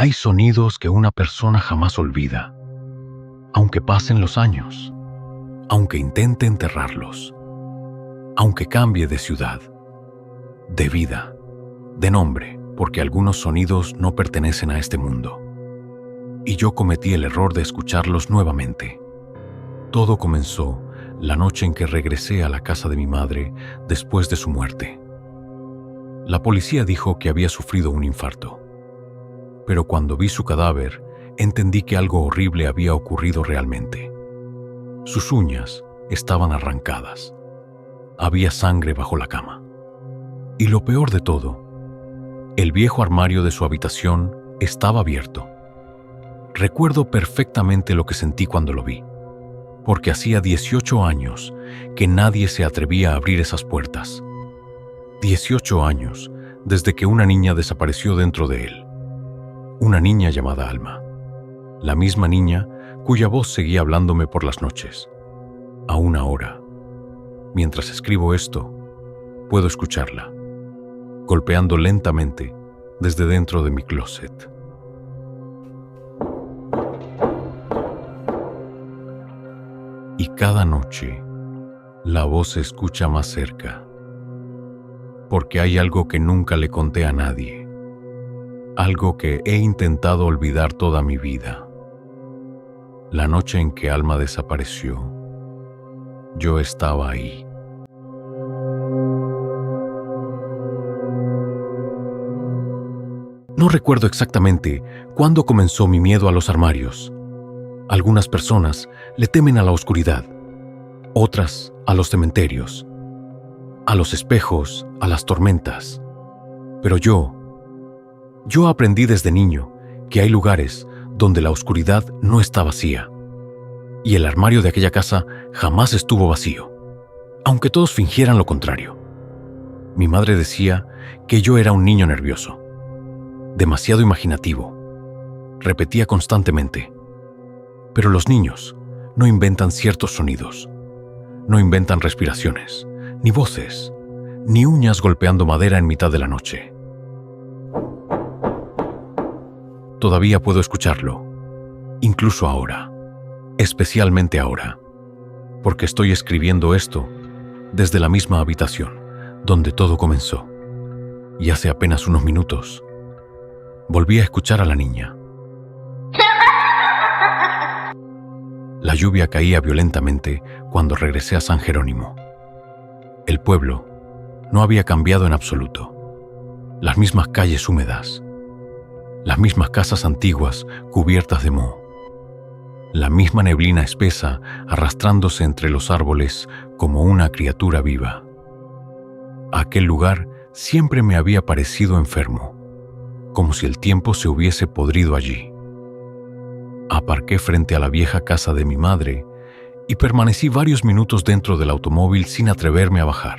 Hay sonidos que una persona jamás olvida, aunque pasen los años, aunque intente enterrarlos, aunque cambie de ciudad, de vida, de nombre, porque algunos sonidos no pertenecen a este mundo. Y yo cometí el error de escucharlos nuevamente. Todo comenzó la noche en que regresé a la casa de mi madre después de su muerte. La policía dijo que había sufrido un infarto. Pero cuando vi su cadáver, entendí que algo horrible había ocurrido realmente. Sus uñas estaban arrancadas. Había sangre bajo la cama. Y lo peor de todo, el viejo armario de su habitación estaba abierto. Recuerdo perfectamente lo que sentí cuando lo vi, porque hacía 18 años que nadie se atrevía a abrir esas puertas. 18 años desde que una niña desapareció dentro de él. Una niña llamada Alma. La misma niña cuya voz seguía hablándome por las noches. Aún ahora, mientras escribo esto, puedo escucharla, golpeando lentamente desde dentro de mi closet. Y cada noche, la voz se escucha más cerca, porque hay algo que nunca le conté a nadie, algo que he intentado olvidar toda mi vida. La noche en que Alma desapareció, yo estaba ahí. No recuerdo exactamente cuándo comenzó mi miedo a los armarios. Algunas personas le temen a la oscuridad, otras a los cementerios, a los espejos, a las tormentas. Pero yo aprendí desde niño que hay lugares donde la oscuridad no está vacía. Y el armario de aquella casa jamás estuvo vacío, aunque todos fingieran lo contrario. Mi madre decía que yo era un niño nervioso, demasiado imaginativo. Repetía constantemente: pero los niños no inventan ciertos sonidos, no inventan respiraciones, ni voces, ni uñas golpeando madera en mitad de la noche. Todavía puedo escucharlo, incluso ahora, especialmente ahora, porque estoy escribiendo esto desde la misma habitación donde todo comenzó. Y hace apenas unos minutos, volví a escuchar a la niña. La lluvia caía violentamente cuando regresé a San Jerónimo. El pueblo no había cambiado en absoluto. Las mismas calles húmedas, las mismas casas antiguas cubiertas de moho, la misma neblina espesa arrastrándose entre los árboles como una criatura viva. Aquel lugar siempre me había parecido enfermo, como si el tiempo se hubiese podrido allí. Aparqué frente a la vieja casa de mi madre y permanecí varios minutos dentro del automóvil sin atreverme a bajar.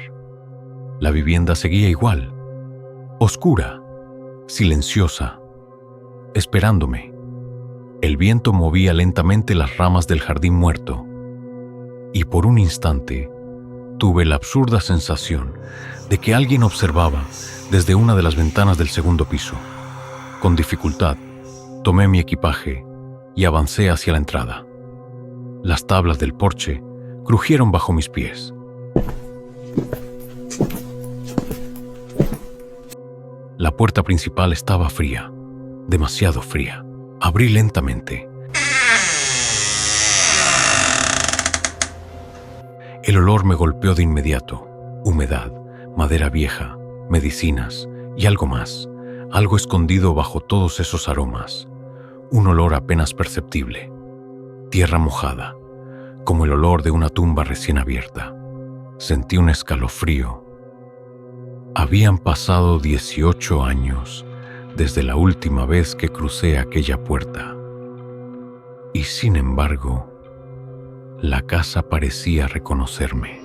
La vivienda seguía igual, oscura, silenciosa, esperándome. El viento movía lentamente las ramas del jardín muerto, y por un instante tuve la absurda sensación de que alguien observaba desde una de las ventanas del segundo piso. Con dificultad, tomé mi equipaje y avancé hacia la entrada. Las tablas del porche crujieron bajo mis pies. La puerta principal estaba fría, demasiado fría. Abrí lentamente. El olor me golpeó de inmediato. Humedad, madera vieja, medicinas y algo más. Algo escondido bajo todos esos aromas. Un olor apenas perceptible. Tierra mojada, como el olor de una tumba recién abierta. Sentí un escalofrío. Habían pasado 18 años desde la última vez que crucé aquella puerta. Y sin embargo, la casa parecía reconocerme.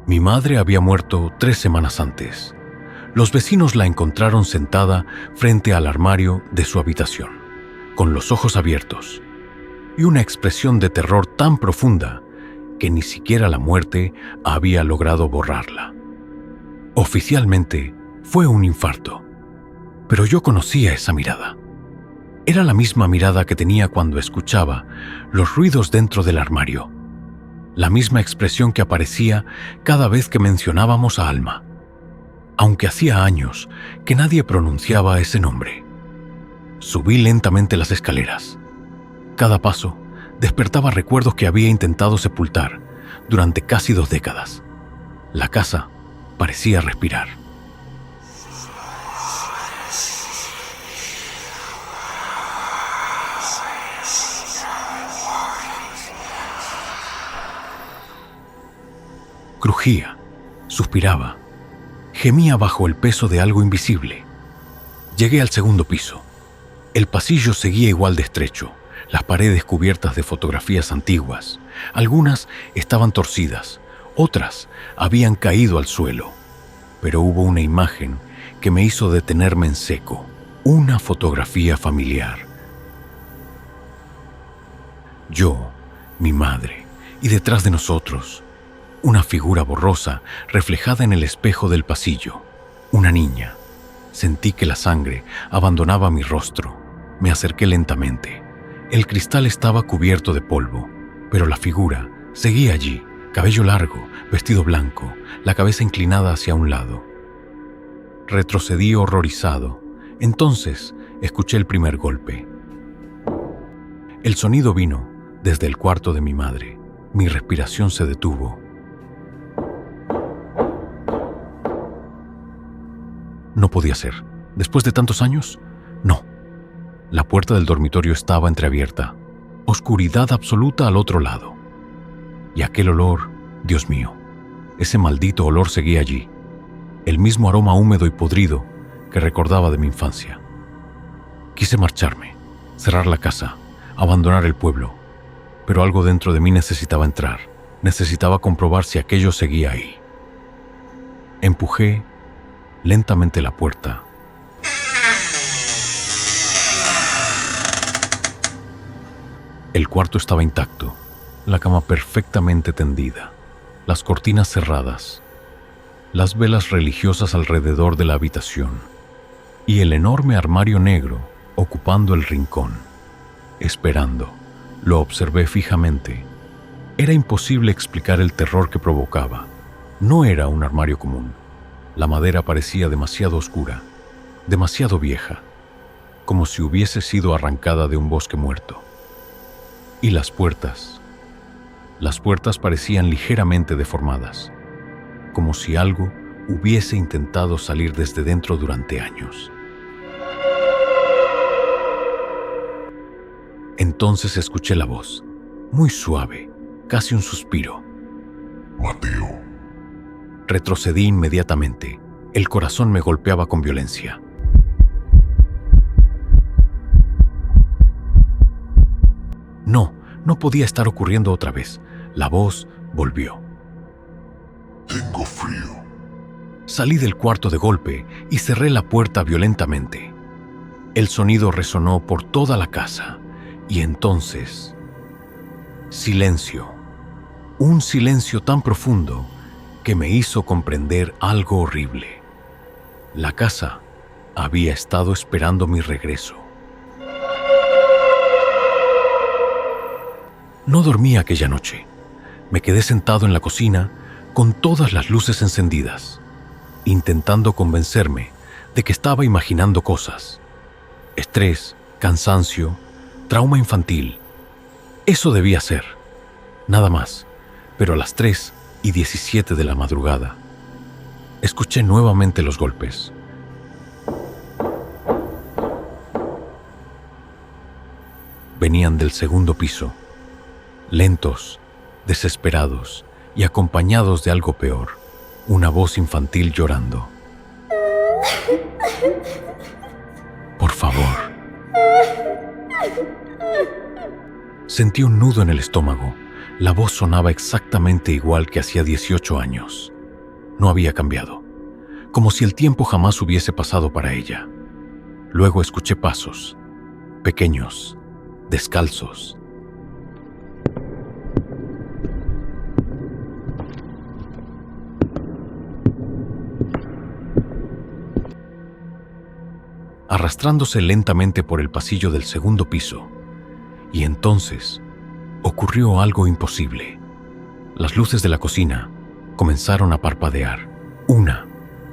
Mi madre había muerto 3 semanas antes. Los vecinos la encontraron sentada frente al armario de su habitación, con los ojos abiertos y una expresión de terror tan profunda que ni siquiera la muerte había logrado borrarla. Oficialmente fue un infarto, pero yo conocía esa mirada. Era la misma mirada que tenía cuando escuchaba los ruidos dentro del armario, la misma expresión que aparecía cada vez que mencionábamos a Alma, aunque hacía años que nadie pronunciaba ese nombre. Subí lentamente las escaleras. Cada paso despertaba recuerdos que había intentado sepultar durante casi 2 décadas. La casa parecía respirar. Crujía, suspiraba, gemía bajo el peso de algo invisible. Llegué al 2.º piso. El pasillo seguía igual de estrecho, las paredes cubiertas de fotografías antiguas. Algunas estaban torcidas, otras habían caído al suelo. Pero hubo una imagen que me hizo detenerme en seco, una fotografía familiar. Yo, mi madre, y detrás de nosotros, una figura borrosa reflejada en el espejo del pasillo. Una niña. Sentí que la sangre abandonaba mi rostro. Me acerqué lentamente. El cristal estaba cubierto de polvo, pero la figura seguía allí, cabello largo, vestido blanco, la cabeza inclinada hacia un lado. Retrocedí horrorizado. Entonces escuché el primer golpe. El sonido vino desde el cuarto de mi madre. Mi respiración se detuvo. No podía ser. ¿Después de tantos años? No. La puerta del dormitorio estaba entreabierta. Oscuridad absoluta al otro lado. Y aquel olor, Dios mío, ese maldito olor seguía allí. El mismo aroma húmedo y podrido que recordaba de mi infancia. Quise marcharme, cerrar la casa, abandonar el pueblo. Pero algo dentro de mí necesitaba entrar. Necesitaba comprobar si aquello seguía ahí. Empujé lentamente la puerta. El cuarto estaba intacto, la cama perfectamente tendida, las cortinas cerradas, las velas religiosas alrededor de la habitación y el enorme armario negro ocupando el rincón, esperando. Lo observé fijamente. Era imposible explicar el terror que provocaba. No era un armario común. La madera parecía demasiado oscura, demasiado vieja, como si hubiese sido arrancada de un bosque muerto. Y las puertas parecían ligeramente deformadas, como si algo hubiese intentado salir desde dentro durante años. Entonces escuché la voz, muy suave, casi un suspiro. Mateo. Retrocedí inmediatamente. El corazón me golpeaba con violencia. No podía estar ocurriendo otra vez. La voz volvió. Tengo frío. Salí del cuarto de golpe y cerré la puerta violentamente. El sonido resonó por toda la casa. Y entonces, silencio. Un silencio tan profundo que me hizo comprender algo horrible. La casa había estado esperando mi regreso. No dormí aquella noche. Me quedé sentado en la cocina con todas las luces encendidas, intentando convencerme de que estaba imaginando cosas. Estrés, cansancio, trauma infantil. Eso debía ser. Nada más. Pero a las 3:17 de la madrugada, escuché nuevamente los golpes. Venían del 2.º piso, lentos, desesperados y acompañados de algo peor, una voz infantil llorando. Por favor. Sentí un nudo en el estómago. La voz sonaba exactamente igual que hacía 18 años. No había cambiado, como si el tiempo jamás hubiese pasado para ella. Luego escuché pasos, pequeños, descalzos. arrastrándose lentamente por el pasillo del segundo piso. Y entonces ocurrió algo imposible. Las luces de la cocina comenzaron a parpadear, 1,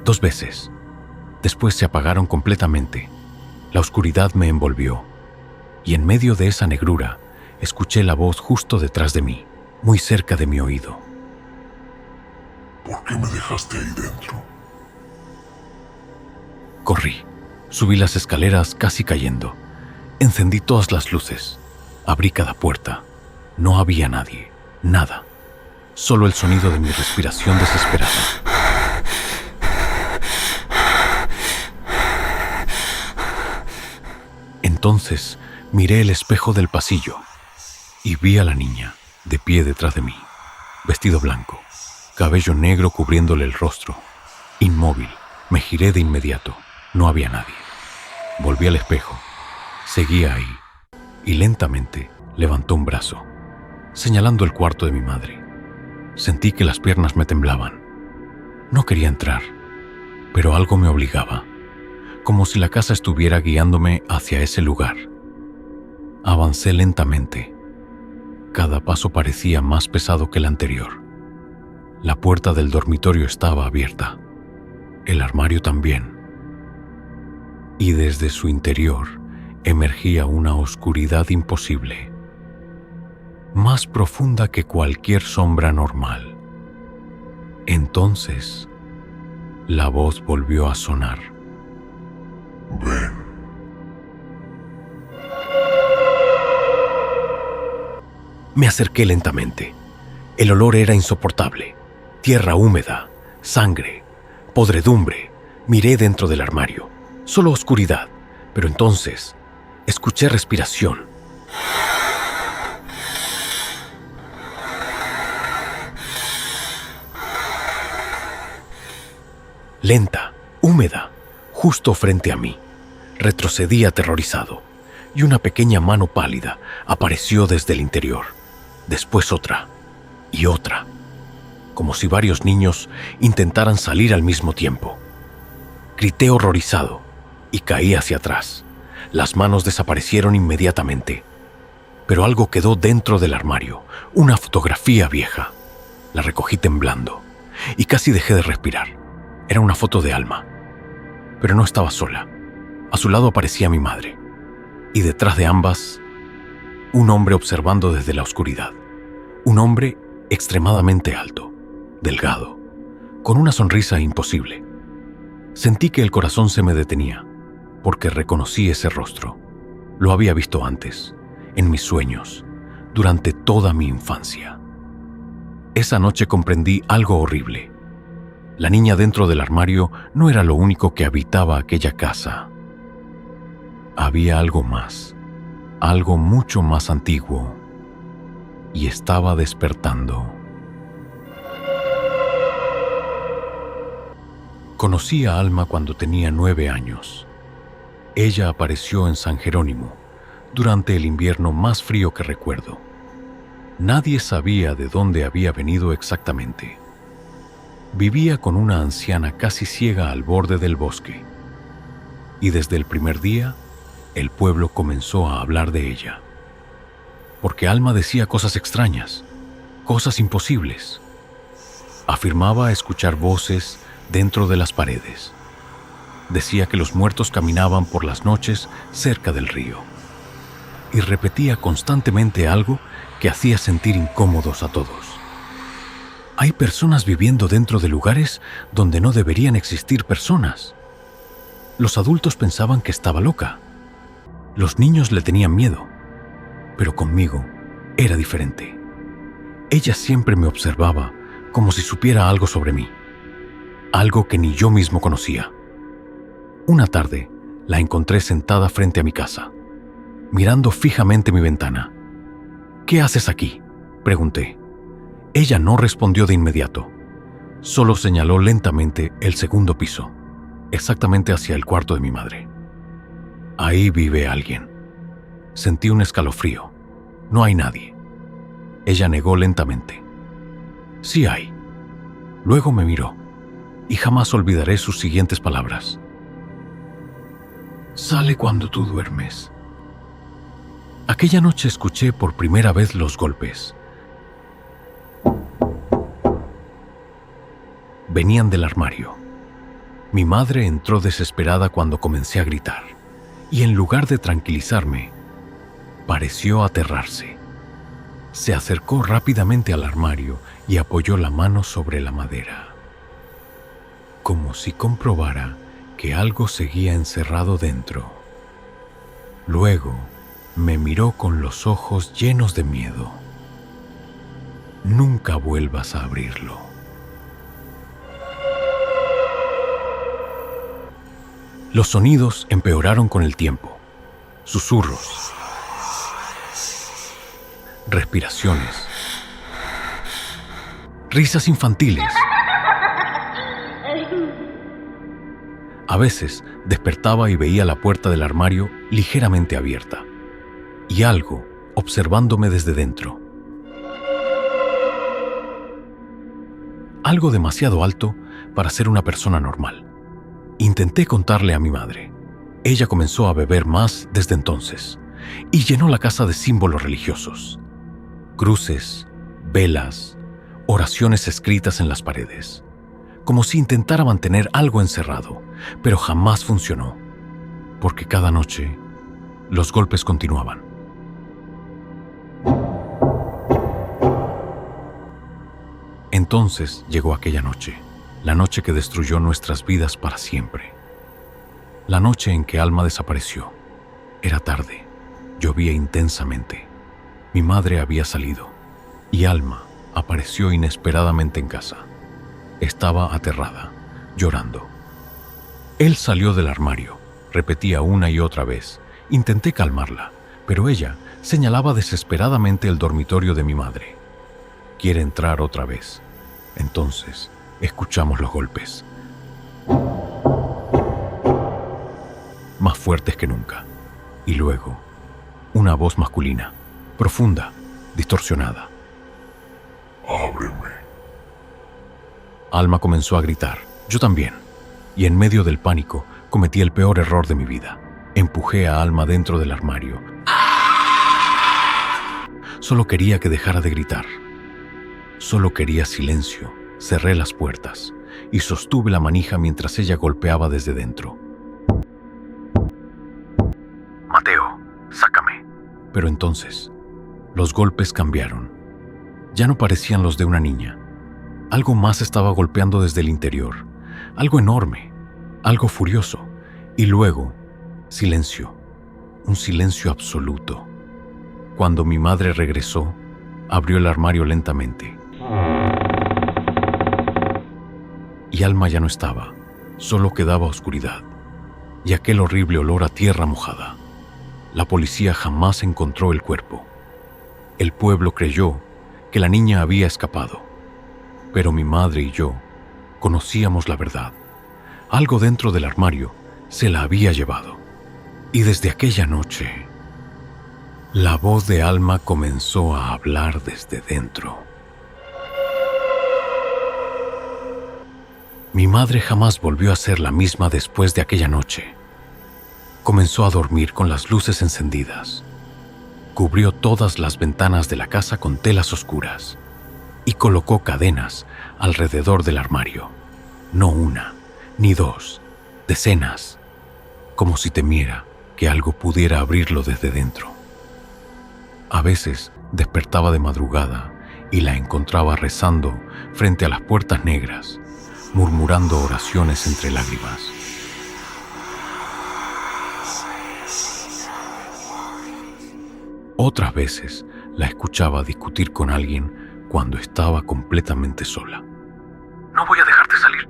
2 veces. Después se apagaron completamente. La oscuridad me envolvió, y en medio de esa negrura escuché la voz justo detrás de mí, muy cerca de mi oído. ¿Por qué me dejaste ahí dentro? Corrí, subí las escaleras casi cayendo. Encendí todas las luces, abrí cada puerta. No había nadie, nada. Solo el sonido de mi respiración desesperada. Entonces miré el espejo del pasillo y vi a la niña de pie detrás de mí, vestido blanco, cabello negro cubriéndole el rostro, inmóvil. Me giré de inmediato. No había nadie. Volví al espejo. Seguía ahí y lentamente levantó un brazo, señalando el cuarto de mi madre. Sentí que las piernas me temblaban. No quería entrar, pero algo me obligaba, como si la casa estuviera guiándome hacia ese lugar. Avancé lentamente. Cada paso parecía más pesado que el anterior. La puerta del dormitorio estaba abierta, el armario también, y desde su interior emergía una oscuridad imposible, más profunda que cualquier sombra normal. Entonces, la voz volvió a sonar. Ven. Me acerqué lentamente. El olor era insoportable. Tierra húmeda, sangre, podredumbre. Miré dentro del armario. Solo oscuridad. Pero entonces, escuché respiración. Lenta, húmeda, justo frente a mí. Retrocedí aterrorizado, y una pequeña mano pálida apareció desde el interior. Después otra, y otra, como si varios niños intentaran salir al mismo tiempo. Grité horrorizado, y caí hacia atrás. Las manos desaparecieron inmediatamente. Pero algo quedó dentro del armario, una fotografía vieja. La recogí temblando, y casi dejé de respirar. Era una foto de Alma, pero no estaba sola. A su lado aparecía mi madre, y detrás de ambas, un hombre observando desde la oscuridad. Un hombre extremadamente alto, delgado, con una sonrisa imposible. Sentí que el corazón se me detenía, porque reconocí ese rostro. Lo había visto antes, en mis sueños, durante toda mi infancia. Esa noche comprendí algo horrible. La niña dentro del armario no era lo único que habitaba aquella casa. Había algo más, algo mucho más antiguo, y estaba despertando. Conocí a Alma cuando tenía 9 años. Ella apareció en San Jerónimo, durante el invierno más frío que recuerdo. Nadie sabía de dónde había venido exactamente. Vivía con una anciana casi ciega al borde del bosque. Y desde el primer día, el pueblo comenzó a hablar de ella. Porque Alma decía cosas extrañas, cosas imposibles. Afirmaba escuchar voces dentro de las paredes. Decía que los muertos caminaban por las noches cerca del río. Y repetía constantemente algo que hacía sentir incómodos a todos. Hay personas viviendo dentro de lugares donde no deberían existir personas. Los adultos pensaban que estaba loca. Los niños le tenían miedo. Pero conmigo era diferente. Ella siempre me observaba como si supiera algo sobre mí. Algo que ni yo mismo conocía. Una tarde la encontré sentada frente a mi casa, mirando fijamente mi ventana. ¿Qué haces aquí?, pregunté. Ella no respondió de inmediato. Solo señaló lentamente el segundo piso, exactamente hacia el cuarto de mi madre. Ahí vive alguien. Sentí un escalofrío. No hay nadie. Ella negó lentamente. Sí hay. Luego me miró, y jamás olvidaré sus siguientes palabras. Sale cuando tú duermes. Aquella noche escuché por primera vez los golpes. Venían del armario. Mi madre entró desesperada cuando comencé a gritar, y en lugar de tranquilizarme, pareció aterrarse. Se acercó rápidamente al armario y apoyó la mano sobre la madera, como si comprobara que algo seguía encerrado dentro. Luego me miró con los ojos llenos de miedo. Nunca vuelvas a abrirlo. Los sonidos empeoraron con el tiempo. Susurros, respiraciones, risas infantiles. A veces despertaba y veía la puerta del armario ligeramente abierta y algo observándome desde dentro. Algo demasiado alto para ser una persona normal. Intenté contarle a mi madre. Ella comenzó a beber más desde entonces y llenó la casa de símbolos religiosos. Cruces, velas, oraciones escritas en las paredes, como si intentara mantener algo encerrado, pero jamás funcionó, porque cada noche los golpes continuaban. Entonces llegó aquella noche, la noche que destruyó nuestras vidas para siempre. La noche en que Alma desapareció. Era tarde, llovía intensamente. Mi madre había salido y Alma apareció inesperadamente en casa. Estaba aterrada, llorando. Él salió del armario, repetía una y otra vez. Intenté calmarla, pero ella señalaba desesperadamente el dormitorio de mi madre. Quiere entrar otra vez. Entonces, escuchamos los golpes. Más fuertes que nunca. Y luego, una voz masculina, profunda, distorsionada. Ábreme. Alma comenzó a gritar, yo también, y en medio del pánico cometí el peor error de mi vida. Empujé a Alma dentro del armario. Solo quería que dejara de gritar. Solo quería silencio. Cerré las puertas y sostuve la manija mientras ella golpeaba desde dentro. Mateo, sácame. Pero entonces, los golpes cambiaron. Ya no parecían los de una niña. Algo más estaba golpeando desde el interior. Algo enorme, algo furioso. Y luego, silencio. Un silencio absoluto. Cuando mi madre regresó, abrió el armario lentamente. Y Alma ya no estaba, solo quedaba oscuridad y aquel horrible olor a tierra mojada. La policía jamás encontró el cuerpo. El pueblo creyó que la niña había escapado, pero mi madre y yo conocíamos la verdad. Algo dentro del armario se la había llevado. Y desde aquella noche, la voz de Alma comenzó a hablar desde dentro. Mi madre jamás volvió a ser la misma después de aquella noche. Comenzó a dormir con las luces encendidas. Cubrió todas las ventanas de la casa con telas oscuras y colocó cadenas alrededor del armario. No una, ni dos, decenas, como si temiera que algo pudiera abrirlo desde dentro. A veces despertaba de madrugada y la encontraba rezando frente a las puertas negras, murmurando oraciones entre lágrimas. Otras veces la escuchaba discutir con alguien cuando estaba completamente sola. No voy a dejarte salir,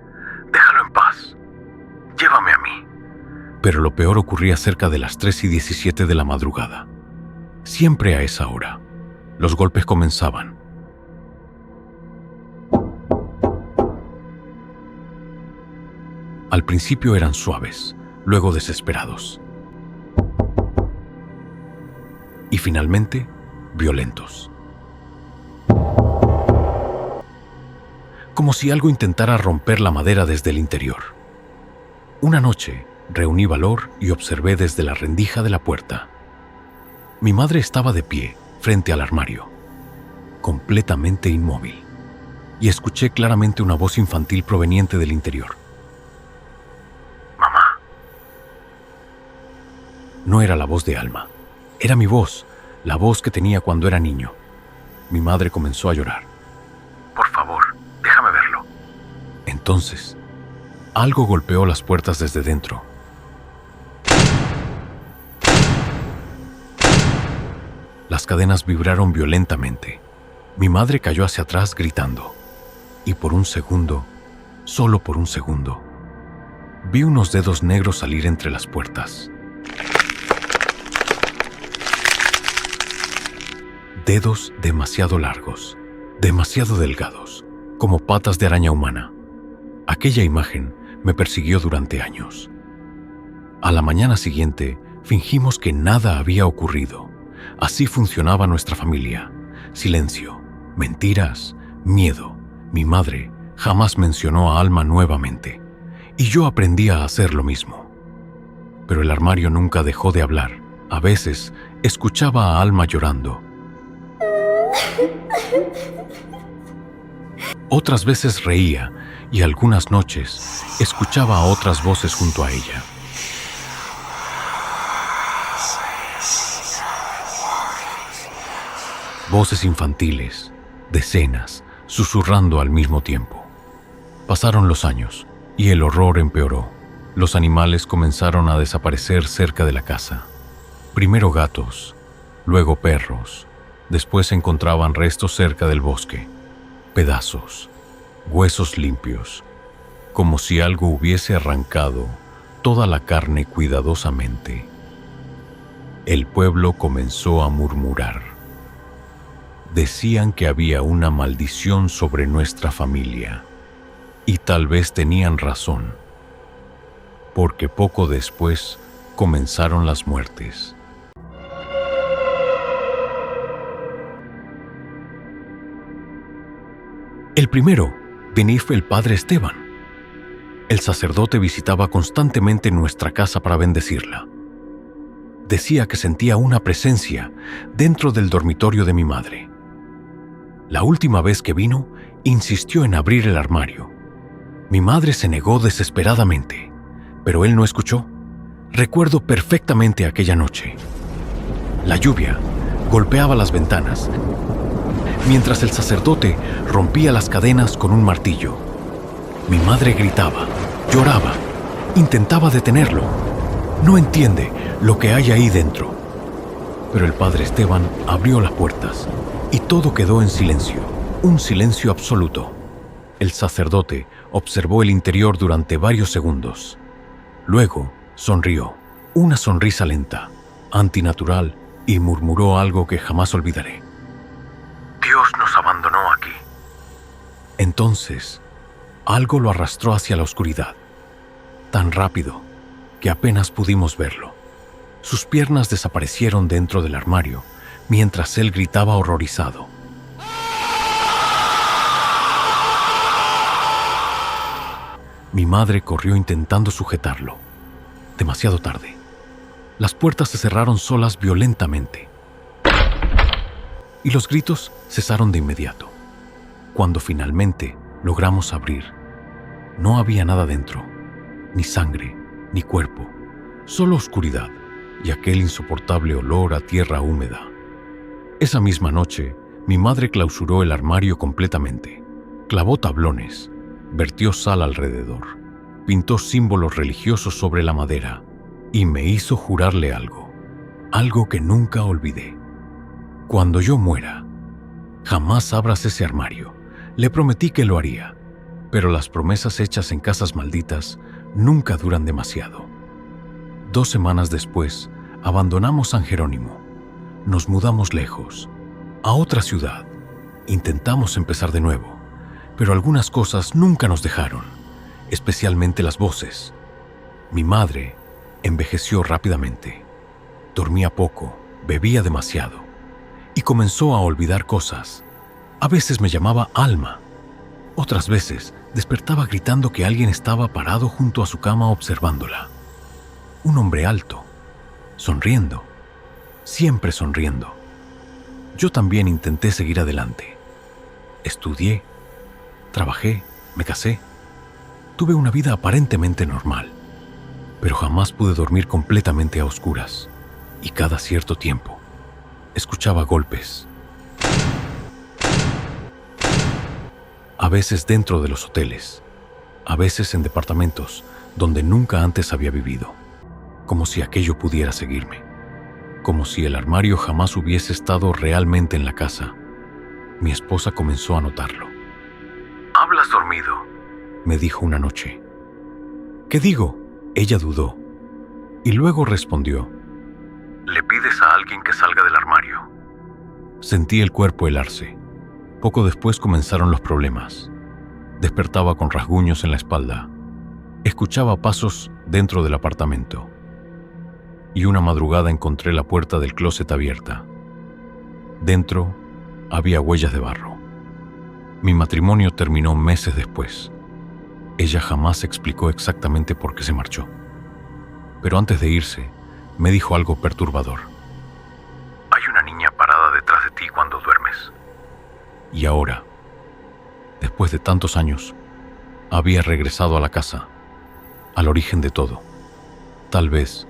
déjalo en paz, llévame a mí. Pero lo peor ocurría cerca de las 3:17 de la madrugada. Siempre a esa hora, los golpes comenzaban. Al principio eran suaves, luego desesperados. Y finalmente, violentos. Como si algo intentara romper la madera desde el interior. Una noche, Reuní valor y observé desde la rendija de la puerta. Mi madre estaba de pie, frente al armario, completamente inmóvil, y escuché claramente una voz infantil proveniente del interior. «Mamá». No era la voz de Alma, era mi voz, la voz que tenía cuando era niño. Mi madre comenzó a llorar. «Por favor, déjame verlo». Entonces, algo golpeó las puertas desde dentro. Las cadenas vibraron violentamente. Mi madre cayó hacia atrás gritando. Y por un segundo, solo por un segundo, vi unos dedos negros salir entre las puertas. Dedos demasiado largos, demasiado delgados, como patas de araña humana. Aquella imagen me persiguió durante años. A la mañana siguiente, fingimos que nada había ocurrido. Así funcionaba nuestra familia. Silencio, mentiras, miedo. Mi madre jamás mencionó a Alma nuevamente, y yo aprendí a hacer lo mismo. Pero el armario nunca dejó de hablar. A veces escuchaba a Alma llorando. Otras veces reía, y algunas noches escuchaba a otras voces junto a ella. Voces infantiles, decenas, susurrando al mismo tiempo. Pasaron los años y el horror empeoró. Los animales comenzaron a desaparecer cerca de la casa. Primero gatos, luego perros. Después se encontraban restos cerca del bosque. Pedazos, huesos limpios, como si algo hubiese arrancado toda la carne cuidadosamente. El pueblo comenzó a murmurar. Decían que había una maldición sobre nuestra familia, y tal vez tenían razón, porque poco después comenzaron las muertes. El primero, venir fue el padre Esteban. El sacerdote visitaba constantemente nuestra casa para bendecirla. Decía que sentía una presencia dentro del dormitorio de mi madre. La última vez que vino, insistió en abrir el armario. Mi madre se negó desesperadamente, pero él no escuchó. Recuerdo perfectamente aquella noche. La lluvia golpeaba las ventanas, mientras el sacerdote rompía las cadenas con un martillo. Mi madre gritaba, lloraba, intentaba detenerlo. No entiende lo que hay ahí dentro. Pero el padre Esteban abrió las puertas y todo quedó en silencio, un silencio absoluto. El sacerdote observó el interior durante varios segundos. Luego sonrió, una sonrisa lenta, antinatural, y murmuró algo que jamás olvidaré. «Dios nos abandonó aquí». Entonces, algo lo arrastró hacia la oscuridad, tan rápido que apenas pudimos verlo. Sus piernas desaparecieron dentro del armario, mientras él gritaba horrorizado. Mi madre corrió intentando sujetarlo. Demasiado tarde. Las puertas se cerraron solas violentamente. Y los gritos cesaron de inmediato. Cuando finalmente logramos abrir, no había nada dentro. Ni sangre, ni cuerpo. Solo oscuridad y aquel insoportable olor a tierra húmeda. Esa misma noche, mi madre clausuró el armario completamente. Clavó tablones, vertió sal alrededor, pintó símbolos religiosos sobre la madera y me hizo jurarle algo que nunca olvidé. Cuando yo muera, jamás abras ese armario. Le prometí que lo haría, pero las promesas hechas en casas malditas nunca duran demasiado. 2 semanas después, abandonamos San Jerónimo. Nos mudamos lejos, a otra ciudad. Intentamos empezar de nuevo, pero algunas cosas nunca nos dejaron, especialmente las voces. Mi madre envejeció rápidamente, dormía poco, bebía demasiado y comenzó a olvidar cosas. A veces me llamaba Alma, otras veces despertaba gritando que alguien estaba parado junto a su cama observándola. Un hombre alto, sonriendo, siempre sonriendo. Yo también intenté seguir adelante. Estudié, trabajé, me casé. Tuve una vida aparentemente normal, pero jamás pude dormir completamente a oscuras. Y cada cierto tiempo, escuchaba golpes. A veces dentro de los hoteles, a veces en departamentos donde nunca antes había vivido, como si aquello pudiera seguirme, como si el armario jamás hubiese estado realmente en la casa. Mi esposa comenzó a notarlo. «¿Hablas dormido?», me dijo una noche. «¿Qué digo?», ella dudó, y luego respondió: «¿Le pides a alguien que salga del armario?». Sentí el cuerpo helarse. Poco después comenzaron los problemas. Despertaba con rasguños en la espalda. Escuchaba pasos dentro del apartamento. Y una madrugada encontré la puerta del closet abierta. Dentro había huellas de barro. Mi matrimonio terminó meses después. Ella jamás explicó exactamente por qué se marchó. Pero antes de irse, me dijo algo perturbador. «Hay una niña parada detrás de ti cuando duermes». Y ahora, después de tantos años, había regresado a la casa, al origen de todo. Tal vez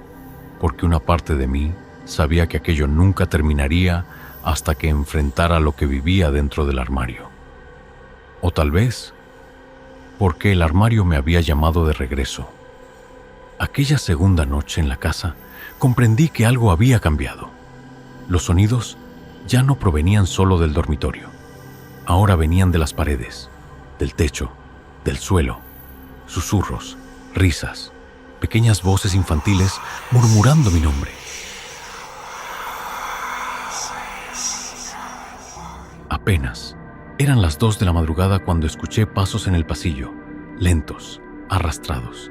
porque una parte de mí sabía que aquello nunca terminaría hasta que enfrentara lo que vivía dentro del armario. O tal vez porque el armario me había llamado de regreso. Aquella segunda noche en la casa, comprendí que algo había cambiado. Los sonidos ya no provenían solo del dormitorio. Ahora venían de las paredes, del techo, del suelo, susurros, risas, pequeñas voces infantiles murmurando mi nombre. Apenas eran las 2 de la madrugada cuando escuché pasos en el pasillo, lentos, arrastrados.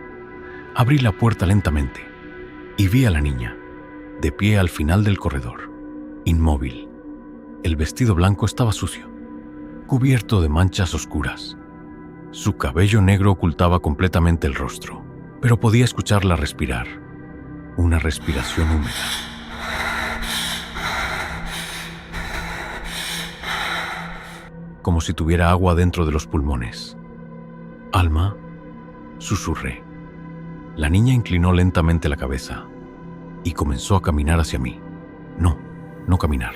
Abrí la puerta lentamente y vi a la niña, de pie al final del corredor, inmóvil. El vestido blanco estaba sucio, cubierto de manchas oscuras. Su cabello negro ocultaba completamente el rostro, pero podía escucharla respirar, una respiración húmeda. Como si tuviera agua dentro de los pulmones. «Alma», susurré. La niña inclinó lentamente la cabeza y comenzó a caminar hacia mí. No caminar,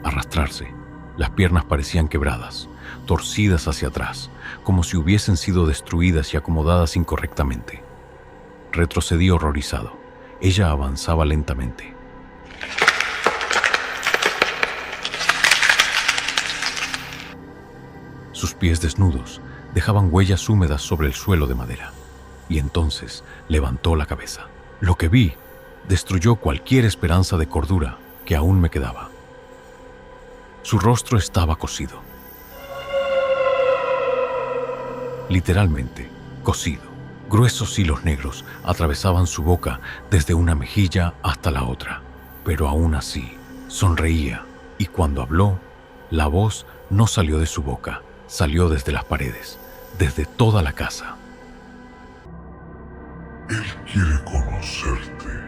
arrastrarse. Las piernas parecían quebradas, torcidas hacia atrás, como si hubiesen sido destruidas y acomodadas incorrectamente. Retrocedí horrorizado. Ella avanzaba lentamente. Sus pies desnudos dejaban huellas húmedas sobre el suelo de madera. Y entonces levantó la cabeza. Lo que vi destruyó cualquier esperanza de cordura que aún me quedaba. Su rostro estaba cocido. Literalmente, cocido. Gruesos hilos negros atravesaban su boca desde una mejilla hasta la otra. Pero aún así, sonreía, y cuando habló, la voz no salió de su boca, salió desde las paredes, desde toda la casa. Él quiere conocerte.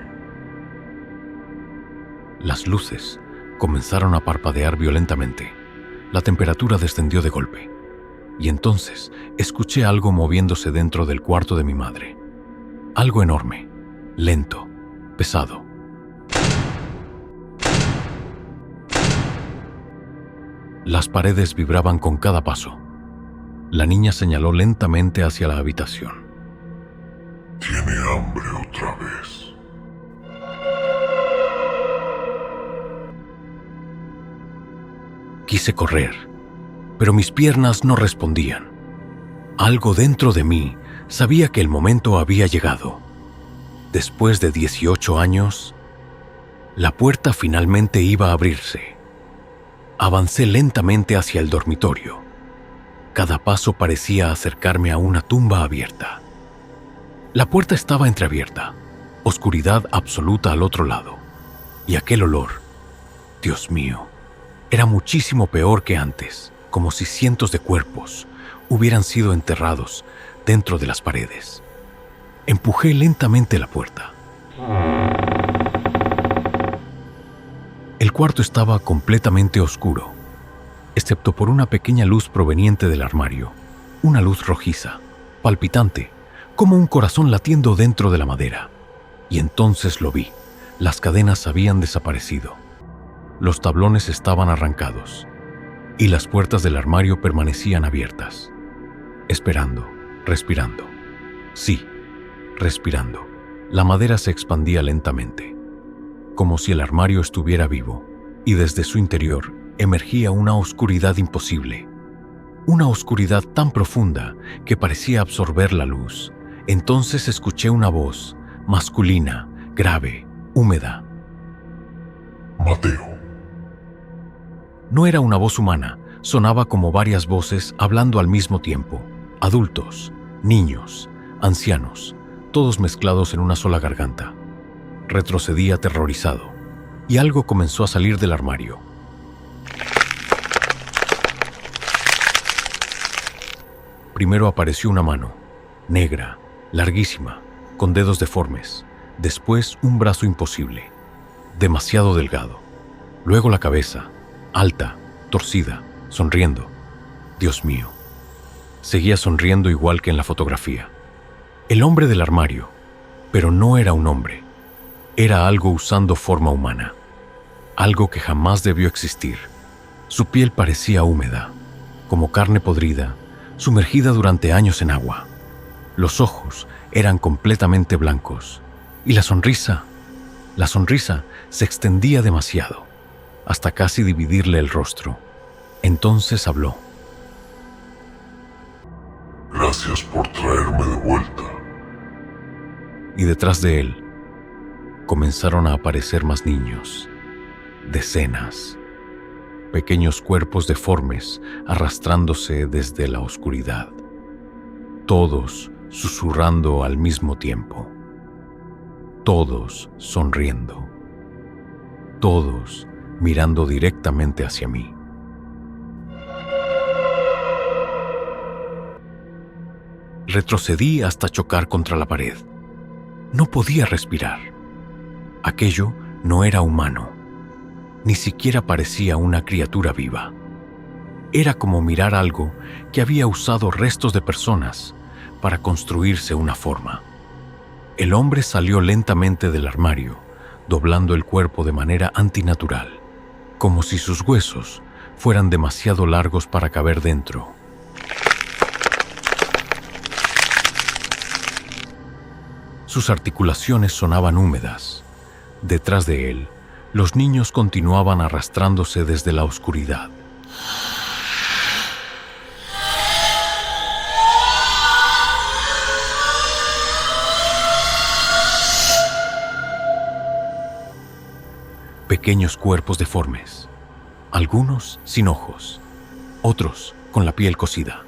Las luces comenzaron a parpadear violentamente. La temperatura descendió de golpe. Y entonces escuché algo moviéndose dentro del cuarto de mi madre. Algo enorme, lento, pesado. Las paredes vibraban con cada paso. La niña señaló lentamente hacia la habitación. Tiene hambre otra vez. Quise correr, pero mis piernas no respondían. Algo dentro de mí sabía que el momento había llegado. Después de 18 años, la puerta finalmente iba a abrirse. Avancé lentamente hacia el dormitorio. Cada paso parecía acercarme a una tumba abierta. La puerta estaba entreabierta, oscuridad absoluta al otro lado. Y aquel olor, Dios mío, era muchísimo peor que antes, como si cientos de cuerpos hubieran sido enterrados dentro de las paredes. Empujé lentamente la puerta. El cuarto estaba completamente oscuro, excepto por una pequeña luz proveniente del armario, una luz rojiza, palpitante, como un corazón latiendo dentro de la madera. Y entonces lo vi. Las cadenas habían desaparecido. Los tablones estaban arrancados y las puertas del armario permanecían abiertas, esperando, respirando. Sí, respirando. La madera se expandía lentamente, como si el armario estuviera vivo, y desde su interior emergía una oscuridad imposible. Una oscuridad tan profunda que parecía absorber la luz. Entonces escuché una voz, masculina, grave, húmeda. Mateo. No era una voz humana, sonaba como varias voces hablando al mismo tiempo. Adultos, niños, ancianos, todos mezclados en una sola garganta. Retrocedí aterrorizado, y algo comenzó a salir del armario. Primero apareció una mano, negra, larguísima, con dedos deformes. Después un brazo imposible, demasiado delgado. Luego la cabeza, alta, torcida, sonriendo. Dios mío. Seguía sonriendo igual que en la fotografía. El hombre del armario, pero no era un hombre. Era algo usando forma humana. Algo que jamás debió existir. Su piel parecía húmeda, como carne podrida, sumergida durante años en agua. Los ojos eran completamente blancos. Y la sonrisa se extendía demasiado, hasta casi dividirle el rostro. Entonces habló. Gracias por traerme de vuelta. Y detrás de él comenzaron a aparecer más niños, decenas, pequeños cuerpos deformes arrastrándose desde la oscuridad, todos susurrando al mismo tiempo, todos sonriendo, todos mirando directamente hacia mí. Retrocedí hasta chocar contra la pared. No podía respirar. Aquello no era humano. Ni siquiera parecía una criatura viva. Era como mirar algo que había usado restos de personas para construirse una forma. El hombre salió lentamente del armario, doblando el cuerpo de manera antinatural, como si sus huesos fueran demasiado largos para caber dentro. Sus articulaciones sonaban húmedas. Detrás de él, los niños continuaban arrastrándose desde la oscuridad. Pequeños cuerpos deformes, algunos sin ojos, otros con la piel cocida,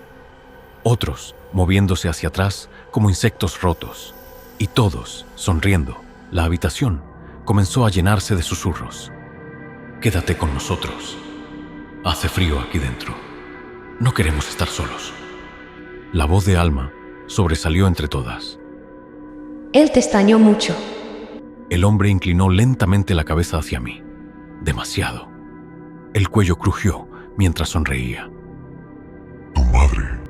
otros moviéndose hacia atrás como insectos rotos, y todos sonriendo. La habitación comenzó a llenarse de susurros. Quédate con nosotros. Hace frío aquí dentro. No queremos estar solos. La voz de Alma sobresalió entre todas. Él te extrañó mucho. El hombre inclinó lentamente la cabeza hacia mí. Demasiado. El cuello crujió mientras sonreía. Tu madre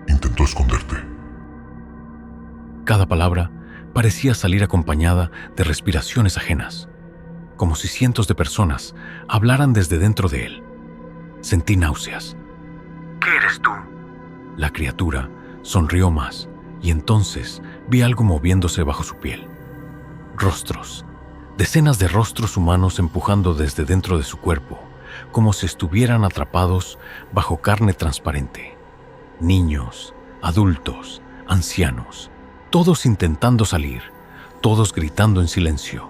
intentó esconderte. Cada palabra parecía salir acompañada de respiraciones ajenas, como si cientos de personas hablaran desde dentro de él. Sentí náuseas. ¿Qué eres tú? La criatura sonrió más y entonces vi algo moviéndose bajo su piel. Rostros, decenas de rostros humanos empujando desde dentro de su cuerpo, como si estuvieran atrapados bajo carne transparente. Niños, adultos, ancianos, todos intentando salir, todos gritando en silencio.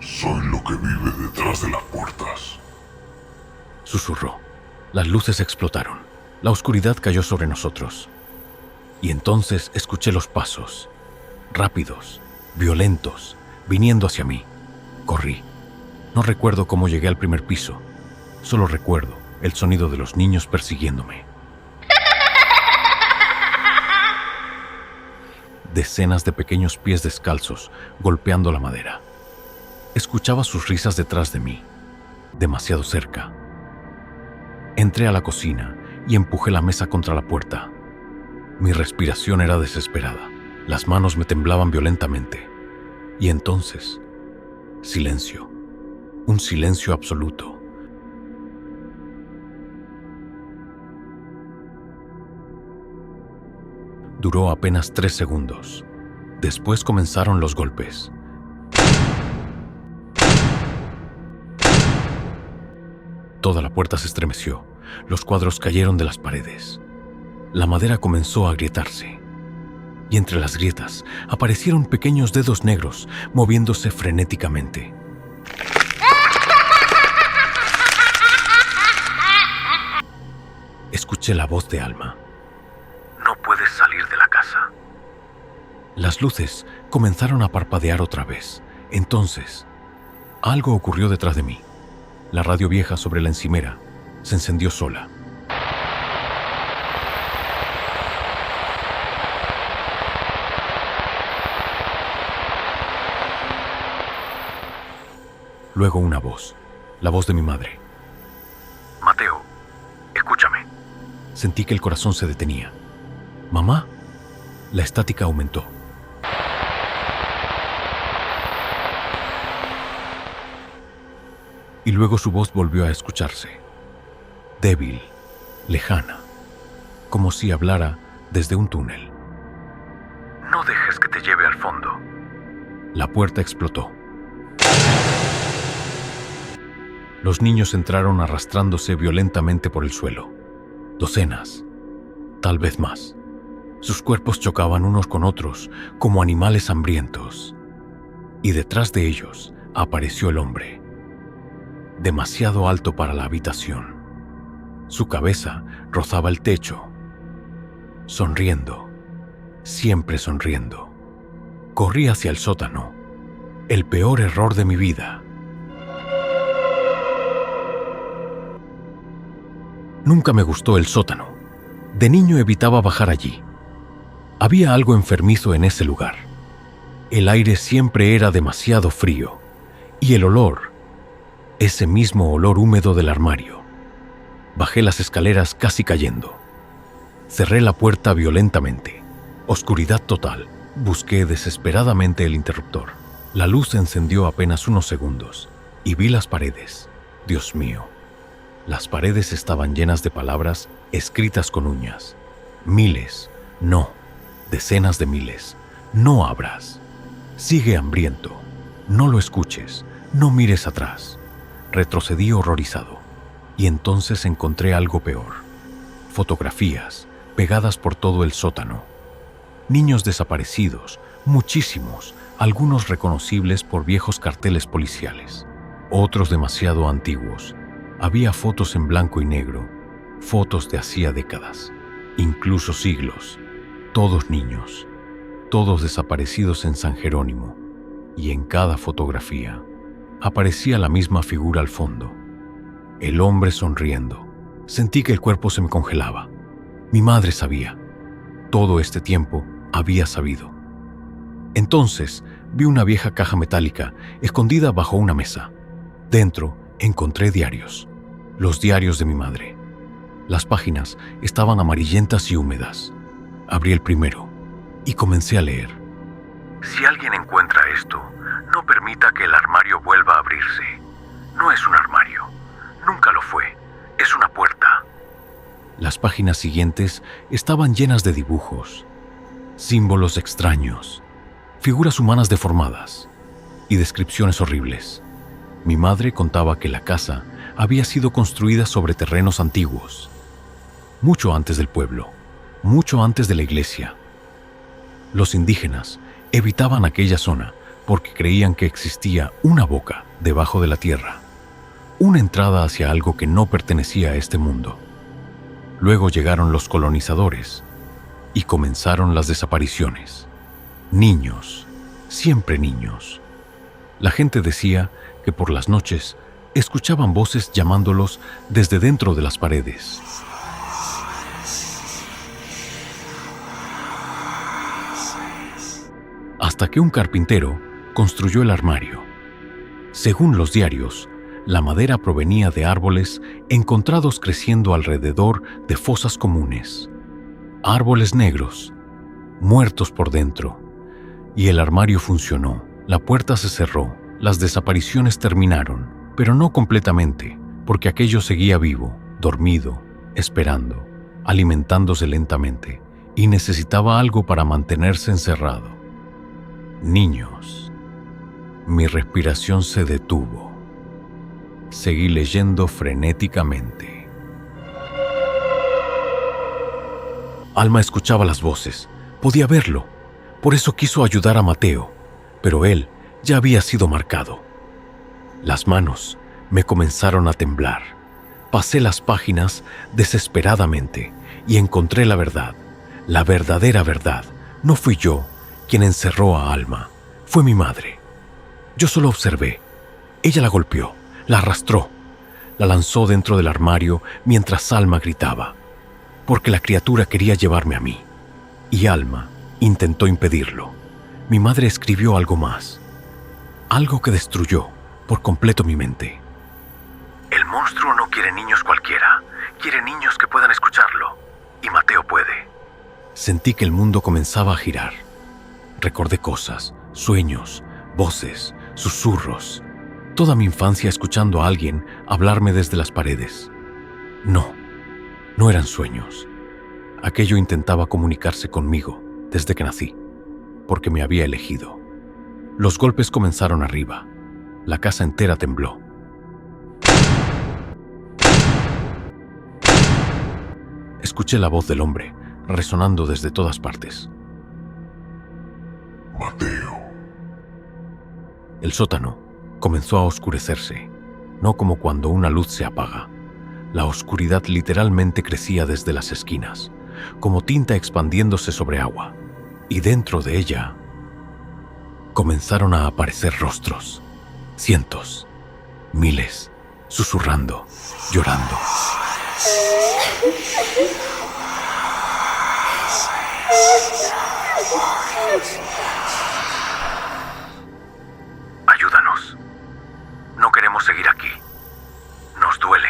Soy lo que vive detrás de las puertas. Susurró. Las luces explotaron. La oscuridad cayó sobre nosotros. Y entonces escuché los pasos, rápidos, violentos, viniendo hacia mí. Corrí. No recuerdo cómo llegué al primer piso. Solo recuerdo el sonido de los niños persiguiéndome. Decenas de pequeños pies descalzos golpeando la madera. Escuchaba sus risas detrás de mí, demasiado cerca. Entré a la cocina y empujé la mesa contra la puerta. Mi respiración era desesperada. Las manos me temblaban violentamente. Y entonces, silencio. Un silencio absoluto. Duró apenas 3 segundos. Después comenzaron los golpes. Toda la puerta se estremeció. Los cuadros cayeron de las paredes. La madera comenzó a agrietarse. Y entre las grietas aparecieron pequeños dedos negros moviéndose frenéticamente. Escuché la voz de Alma. No puedes salir de la casa. Las luces comenzaron a parpadear otra vez. Entonces, algo ocurrió detrás de mí. La radio vieja sobre la encimera se encendió sola. Luego una voz, la voz de mi madre. Mateo, escúchame. Sentí que el corazón se detenía. ¿Mamá? La estática aumentó. Y luego su voz volvió a escucharse. Débil, lejana, como si hablara desde un túnel. No dejes que te lleve al fondo. La puerta explotó. Los niños entraron arrastrándose violentamente por el suelo. Docenas, tal vez más. Sus cuerpos chocaban unos con otros como animales hambrientos. Y detrás de ellos apareció el hombre. Demasiado alto para la habitación. Su cabeza rozaba el techo. Sonriendo, siempre sonriendo. Corrí hacia el sótano. El peor error de mi vida. Nunca me gustó el sótano. De niño evitaba bajar allí. Había algo enfermizo en ese lugar. El aire siempre era demasiado frío. Y el olor, ese mismo olor húmedo del armario. Bajé las escaleras casi cayendo. Cerré la puerta violentamente. Oscuridad total. Busqué desesperadamente el interruptor. La luz se encendió apenas unos segundos y vi las paredes. Dios mío. Las paredes estaban llenas de palabras escritas con uñas. Miles, no, decenas de miles. No abras. Sigue hambriento. No lo escuches. No mires atrás. Retrocedí horrorizado. Y entonces encontré algo peor. Fotografías pegadas por todo el sótano. Niños desaparecidos, muchísimos, algunos reconocibles por viejos carteles policiales, otros demasiado antiguos. Había fotos en blanco y negro, fotos de hacía décadas, incluso siglos, todos niños, todos desaparecidos en San Jerónimo, y en cada fotografía aparecía la misma figura al fondo, el hombre sonriendo. Sentí que el cuerpo se me congelaba. Mi madre sabía, todo este tiempo había sabido. Entonces vi una vieja caja metálica escondida bajo una mesa. Dentro encontré diarios, los diarios de mi madre. Las páginas estaban amarillentas y húmedas. Abrí el primero y comencé a leer. Si alguien encuentra esto, no permita que el armario vuelva a abrirse. No es un armario, nunca lo fue, es una puerta. Las páginas siguientes estaban llenas de dibujos, símbolos extraños, figuras humanas deformadas y descripciones horribles. Mi madre contaba que la casa había sido construida sobre terrenos antiguos, mucho antes del pueblo, mucho antes de la iglesia. Los indígenas evitaban aquella zona porque creían que existía una boca debajo de la tierra, una entrada hacia algo que no pertenecía a este mundo. Luego llegaron los colonizadores y comenzaron las desapariciones. Niños, siempre niños. La gente decía que por las noches escuchaban voces llamándolos desde dentro de las paredes. Hasta que un carpintero construyó el armario. Según los diarios, la madera provenía de árboles encontrados creciendo alrededor de fosas comunes. Árboles negros, muertos por dentro. Y el armario funcionó, la puerta se cerró, las desapariciones terminaron, pero no completamente, porque aquello seguía vivo, dormido, esperando, alimentándose lentamente, y necesitaba algo para mantenerse encerrado. Niños. Mi respiración se detuvo. Seguí leyendo frenéticamente. Alma escuchaba las voces, podía verlo, por eso quiso ayudar a Mateo, pero él ya había sido marcado. Las manos me comenzaron a temblar. Pasé las páginas desesperadamente y encontré la verdad, la verdadera verdad. No fui yo quien encerró a Alma, fue mi madre. Yo solo observé. Ella la golpeó, la arrastró, la lanzó dentro del armario mientras Alma gritaba, porque la criatura quería llevarme a mí, y Alma intentó impedirlo. Mi madre escribió algo más, algo que destruyó por completo mi mente. El monstruo no quiere niños cualquiera, quiere niños que puedan escucharlo, y Mateo puede. Sentí que el mundo comenzaba a girar. Recordé cosas, sueños, voces, susurros. Toda mi infancia escuchando a alguien hablarme desde las paredes. No eran sueños. Aquello intentaba comunicarse conmigo desde que nací, porque me había elegido. Los golpes comenzaron arriba. La casa entera tembló. Escuché la voz del hombre, resonando desde todas partes. Mateo. El sótano comenzó a oscurecerse, no como cuando una luz se apaga. La oscuridad literalmente crecía desde las esquinas, como tinta expandiéndose sobre agua, y dentro de ella comenzaron a aparecer rostros, cientos, miles, susurrando, llorando. Ayúdanos. No queremos seguir aquí. Nos duele.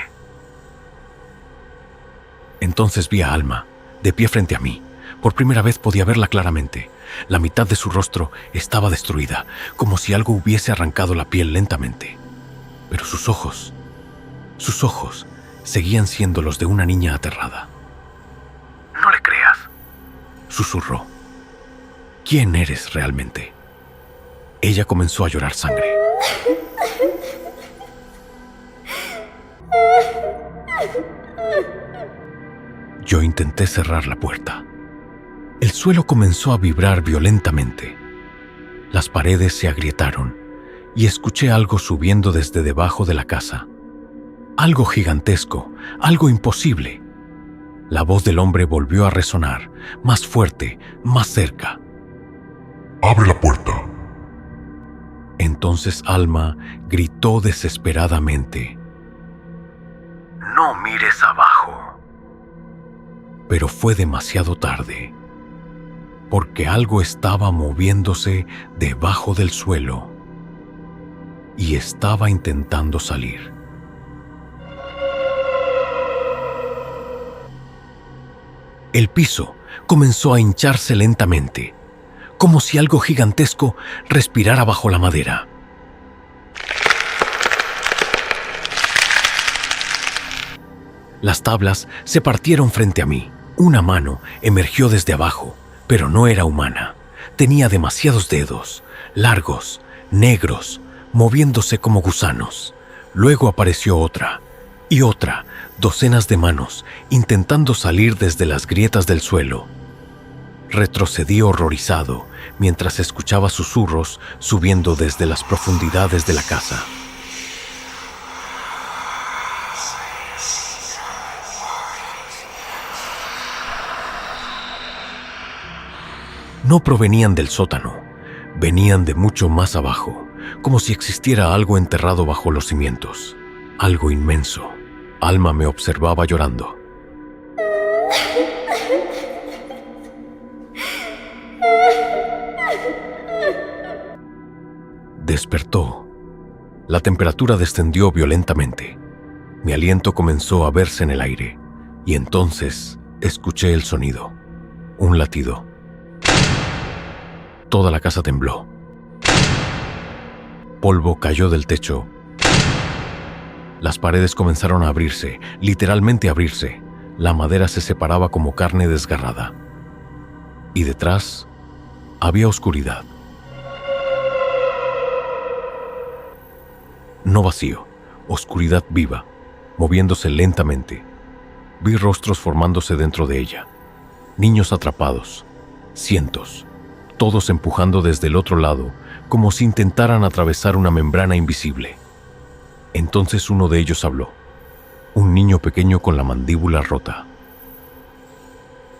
Entonces vi a Alma, de pie frente a mí. Por primera vez podía verla claramente. La mitad de su rostro estaba destruida, como si algo hubiese arrancado la piel lentamente. Pero sus ojos seguían siendo los de una niña aterrada. No le creas, susurró. ¿Quién eres realmente? Ella comenzó a llorar sangre. Yo intenté cerrar la puerta. El suelo comenzó a vibrar violentamente. Las paredes se agrietaron y escuché algo subiendo desde debajo de la casa. Algo gigantesco, algo imposible. La voz del hombre volvió a resonar, más fuerte, más cerca. ¡Abre la puerta! Entonces Alma gritó desesperadamente. No mires abajo. Pero fue demasiado tarde, porque algo estaba moviéndose debajo del suelo y estaba intentando salir. El piso comenzó a hincharse lentamente, como si algo gigantesco respirara bajo la madera. Las tablas se partieron frente a mí. Una mano emergió desde abajo, pero no era humana. Tenía demasiados dedos, largos, negros, moviéndose como gusanos. Luego apareció otra, y otra, docenas de manos, intentando salir desde las grietas del suelo. Retrocedí horrorizado mientras escuchaba susurros subiendo desde las profundidades de la casa. No provenían del sótano, venían de mucho más abajo, como si existiera algo enterrado bajo los cimientos, algo inmenso. Alma me observaba llorando. Despertó. La temperatura descendió violentamente. Mi aliento comenzó a verse en el aire, y entonces escuché el sonido, un latido. Toda la casa tembló. Polvo cayó del techo. Las paredes comenzaron a abrirse, literalmente abrirse. La madera se separaba como carne desgarrada. Y detrás había oscuridad. No vacío, oscuridad viva, moviéndose lentamente. Vi rostros formándose dentro de ella. Niños atrapados, cientos, todos empujando desde el otro lado, como si intentaran atravesar una membrana invisible. Entonces uno de ellos habló, un niño pequeño con la mandíbula rota.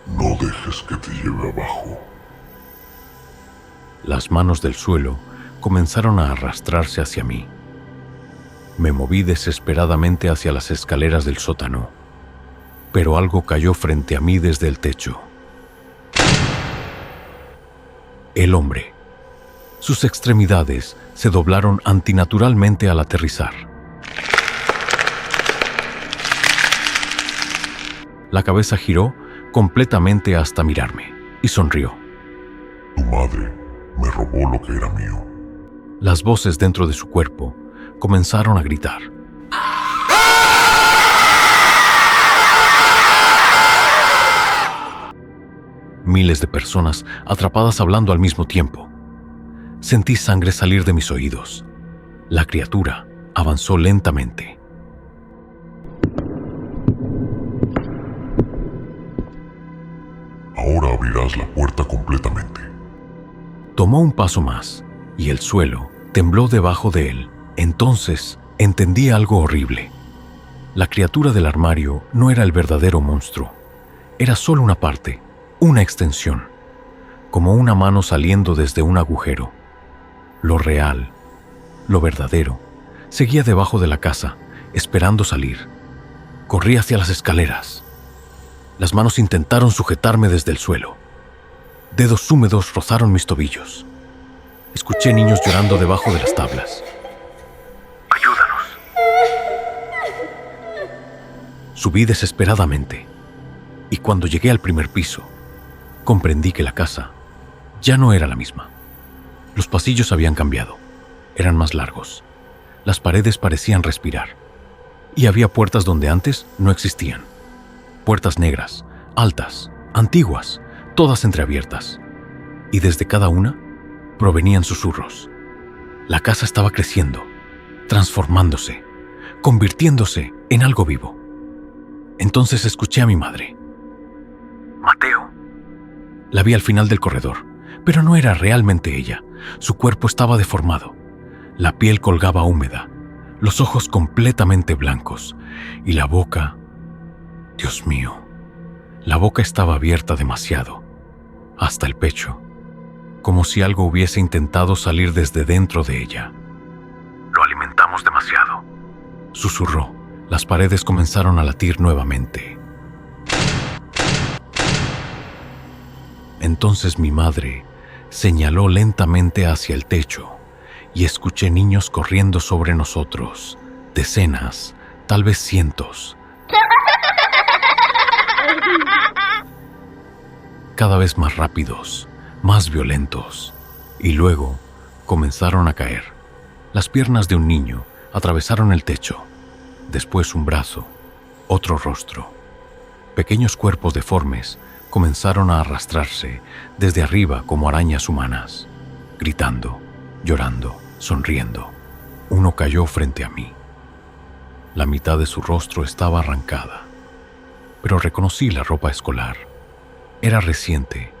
No dejes que te lleve abajo. Las manos del suelo comenzaron a arrastrarse hacia mí. Me moví desesperadamente hacia las escaleras del sótano, pero algo cayó frente a mí desde el techo. El hombre. Sus extremidades se doblaron antinaturalmente al aterrizar. La cabeza giró completamente hasta mirarme y sonrió. Tu madre me robó lo que era mío. Las voces dentro de su cuerpo comenzaron a gritar. Miles de personas atrapadas hablando al mismo tiempo. Sentí sangre salir de mis oídos. La criatura avanzó lentamente. Ahora abrirás la puerta completamente. Tomó un paso más y el suelo tembló debajo de él. Entonces entendí algo horrible. La criatura del armario no era el verdadero monstruo. Era solo una parte, una extensión, como una mano saliendo desde un agujero. Lo real, lo verdadero, seguía debajo de la casa, esperando salir. Corrí hacia las escaleras. Las manos intentaron sujetarme desde el suelo. Dedos húmedos rozaron mis tobillos. Escuché niños llorando debajo de las tablas. Ayúdanos. Subí desesperadamente, y cuando llegué al primer piso, comprendí que la casa ya no era la misma. Los pasillos habían cambiado, eran más largos. Las paredes parecían respirar, y había puertas donde antes no existían. Puertas negras, altas, antiguas, todas entreabiertas, y desde cada una provenían susurros. La casa estaba creciendo, transformándose, convirtiéndose en algo vivo. Entonces escuché a mi madre. Mateo. La vi al final del corredor, pero no era realmente ella. Su cuerpo estaba deformado. La piel colgaba húmeda, los ojos completamente blancos, y la boca... Dios mío, la boca estaba abierta demasiado, hasta el pecho, como si algo hubiese intentado salir desde dentro de ella. Lo alimentamos demasiado. Susurró. Las paredes comenzaron a latir nuevamente. Entonces mi madre señaló lentamente hacia el techo y escuché niños corriendo sobre nosotros, decenas, tal vez cientos. Cada vez más rápidos, más violentos, y luego comenzaron a caer. Las piernas de un niño atravesaron el techo, después un brazo, otro rostro. Pequeños cuerpos deformes comenzaron a arrastrarse desde arriba como arañas humanas, gritando, llorando, sonriendo. Uno cayó frente a mí. La mitad de su rostro estaba arrancada, pero reconocí la ropa escolar. Era reciente,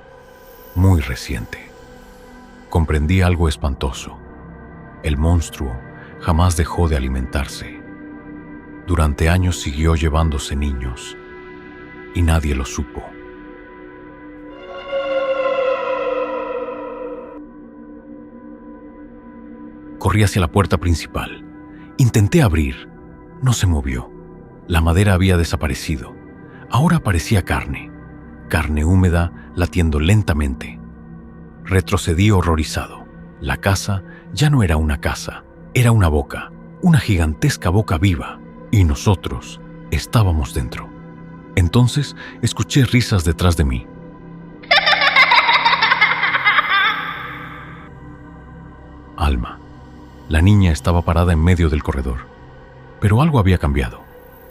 muy reciente. Comprendí algo espantoso. El monstruo jamás dejó de alimentarse. Durante años siguió llevándose niños, y nadie lo supo. Corrí hacia la puerta principal. Intenté abrir. No se movió. La madera había desaparecido. Ahora parecía carne. Carne húmeda latiendo lentamente. Retrocedí horrorizado. La casa ya no era una casa, era una boca, una gigantesca boca viva, y nosotros estábamos dentro. Entonces escuché risas detrás de mí. Alma, la niña, estaba parada en medio del corredor. Pero algo había cambiado.